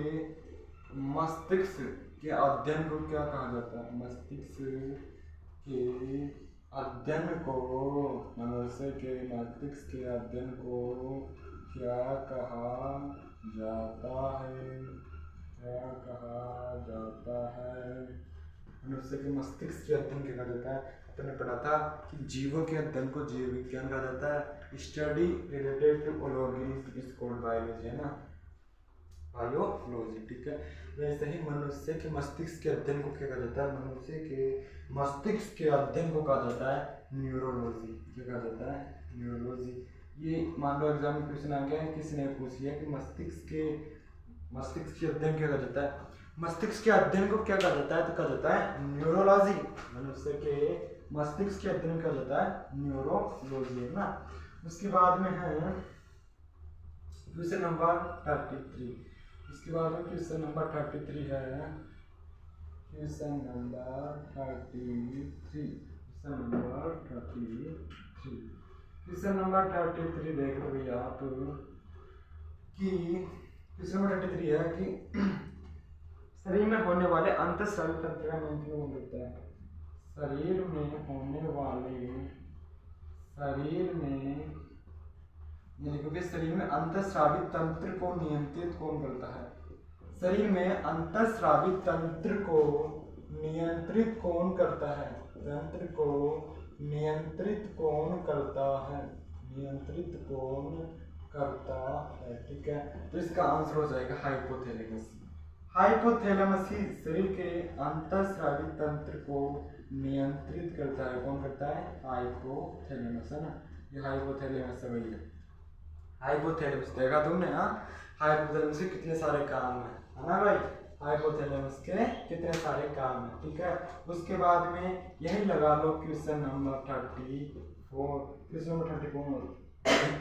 मस्तिष्क के अध्ययन को क्या कहा जाता है, मस्तिष्क के अध्ययन को, मनुष्य के मस्तिष्क के अध्ययन को क्या कहा जाता है, क्या कहा जाता है। मनुष्य के मस्तिष्क के अध्ययन क्या कहा जाता है। आपने पढ़ा था कि जीवों के अध्ययन को जीव विज्ञान कहा जाता है। Study related to organism is called biology, है ना, बायोलॉजी, ठीक है। वैसे ही मनुष्य के मस्तिष्क के अध्ययन को क्या कहा जाता है, मनुष्य के मस्तिष्क के अध्ययन को कहा जाता है न्यूरोलॉजी। क्या कहा जाता है, न्यूरोलॉजी। ये मान लो एग्जाम में क्वेश्चन आ गया है, किसी ने पूछ लिया कि मस्तिष्क के अध्ययन क्या कहा जाता है, मस्तिष्क के अध्ययन को क्या कहा जाता है, तो कहा जाता है न्यूरोलॉजी। मनुष्य के मस्तिष्क के अध्ययन कहा जाता है न्यूरोलॉजी, है ना। उसके बाद में है क्वेश्चन नंबर 33। उसके बाद में क्वेश्चन नंबर 33 है, question number 33, question number 33, question number 33 देख लो भैया आप कि क्वेश्चन नंबर 33 है कि शरीर में होने वाले अंतःस्रावी तंत्र का नाम क्या होता है। शरीर में होने वाले, शरीर में ये लिखो कि शरीर में अंतःस्रावी तंत्र को नियंत्रित कौन करता है? शरीर में अंतःस्रावी तंत्र को नियंत्रित कौन करता है? तंत्र को नियंत्रित कौन करता है? नियंत्रित कौन करता है? ठीक है, तो इसका आंसर हो जाएगा हाइपोथैलेमस। हाइपोथैलेमस ही शरीर के अंतःस्रावी तंत्र को नियंत्रित करता है। कौन करता है? हाइपोथैलेमस, है ना। ये हाइपोथैलेमस है भैया। हाइपोथैलेमस देखा तुमने? हाँ, हाइपोथैलेमस के कितने सारे काम है ना भाई। हाइपोथैलेमस के कितने सारे काम है, ठीक है। उसके बाद में यही लगा लो क्वेश्चन नंबर 34। क्वेश्चन नंबर 34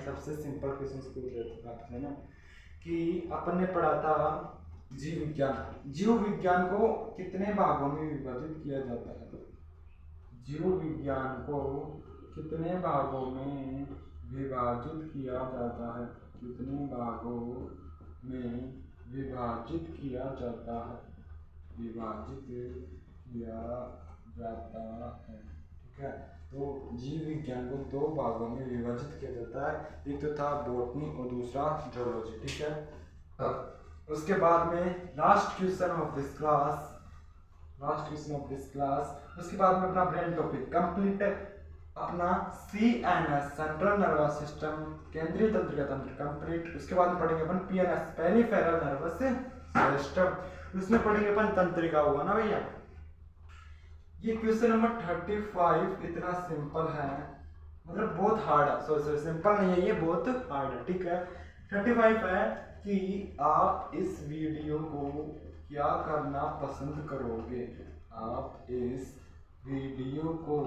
सबसे सिंपल क्वेश्चन पूछ रहे थे आपसे ना, कि अपन ने पढ़ा था जीव विज्ञान। जीव विज्ञान को कितने भागों में विभाजित किया जाता है? जीव विज्ञान को कितने भागों में विभाजित किया जाता है? कितने भागों में विभाजित किया जाता है? विभाजित किया जाता है, ठीक है। तो जीव विज्ञान को दो भागों में विभाजित किया जाता है। एक तो था बॉटनी और दूसरा जूलॉजी, ठीक है। उसके बाद में last question of this class, उसके बाद में अपना ब्रेन टॉपिक कंप्लीट, अपना CNS सेंट्रल नर्वस सिस्टम, केंद्रीय तंत्र का तंत्र कंप्लीट। उसके बाद में पढ़ेंगे अपन PNS पेरिफेरल नर्वस सिस्टम, उसमें पढ़ेंगे अपन तंत्रिका, हुआ ना भैया। ये क्वेश्चन नंबर 35 इतना सिंपल है, मतलब बहुत हार्ड है। सॉरी सिंपल नहीं है, ये बहुत हार्ड है, ठीक है। 35 है कि आप इस वीडियो को क्या करना पसंद करोगे? आप इस वीडियो को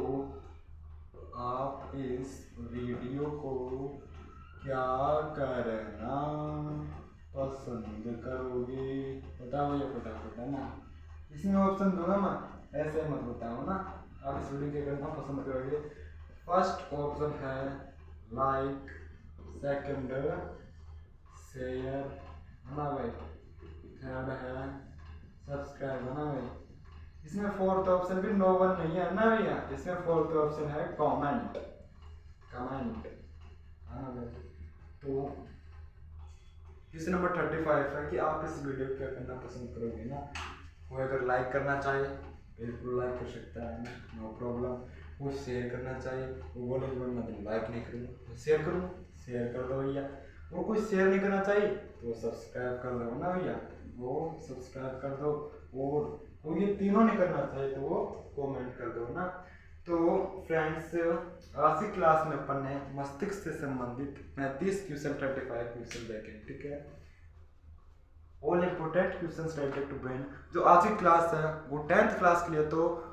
क्या करना पसंद करोगे? बताओ ये फटाफट, है ना। इसमें ऑप्शन दूंगा मैं, ऐसे मत बताओ ना। आप इस वीडियो क्या करना पसंद करोगे? फर्स्ट ऑप्शन है लाइक, सेकंड शेयर, है ना भाई, थर्ड है सब्सक्राइब, है ना भाई। इसमें फोर्थ ऑप्शन भी नो वन नहीं है ना भैया। इसमें फोर्थ ऑप्शन है कमेंट, है ना भाई। तो क्वेश्चन नंबर 35 है कि आप इस वीडियो को क्या करना पसंद करोगे ना। कोई अगर लाइक करना चाहे बिल्कुल लाइक कर सकता है, नो प्रॉब्लम। वो शेयर करना चाहिए, वो बोले कि मैं तो लाइक नहीं करूँगा, शेयर करूँ, शेयर कर दो भैया। वो कोई शेयर नहीं करना चाहिए तो सब्सक्राइब कर दो ना भैया, वो सब्सक्राइब कर दो। और वो ये तीनों नहीं करना चाहिए तो वो कमेंट कर दो ना। तो फ्रेंड्स, आज की क्लास में अपन ने मस्तिष्क से संबंधित 35 क्वेश्चन 35 क्वेश्चन देखे, ठीक है। All important questions related to brain. जो आज की क्लास है वो 10th क्लास के लिए तो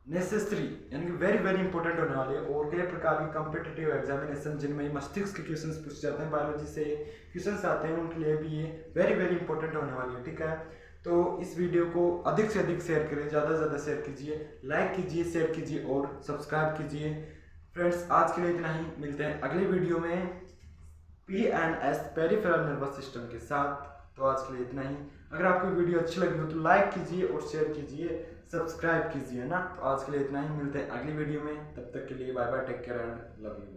नेसेसरी यानी कि वेरी वेरी इंपॉर्टेंट होने वाली है। और कई प्रकार की कॉम्पिटिटिव एग्जामिनेशन जिनमें मस्तिष्क के क्वेश्चंस पूछे जाते हैं, बायोलॉजी से क्वेश्चंस आते हैं, उनके लिए भी ये वेरी वेरी इंपॉर्टेंट होने वाली है, ठीक है। तो इस वीडियो को अधिक से अधिक शेयर करें, ज़्यादा से ज़्यादा शेयर कीजिए, लाइक कीजिए, शेयर कीजिए और सब्सक्राइब कीजिए। फ्रेंड्स, आज के लिए इतना ही, मिलते हैं अगले वीडियो में PNS पेरिफेरल नर्वस सिस्टम के साथ। तो आज के लिए इतना ही। अगर आपको वीडियो अच्छी लगी हो तो लाइक कीजिए और शेयर कीजिए, सब्सक्राइब कीजिए ना। तो आज के लिए इतना ही, मिलते हैं अगली वीडियो में। तब तक के लिए bye bye, take care and love you.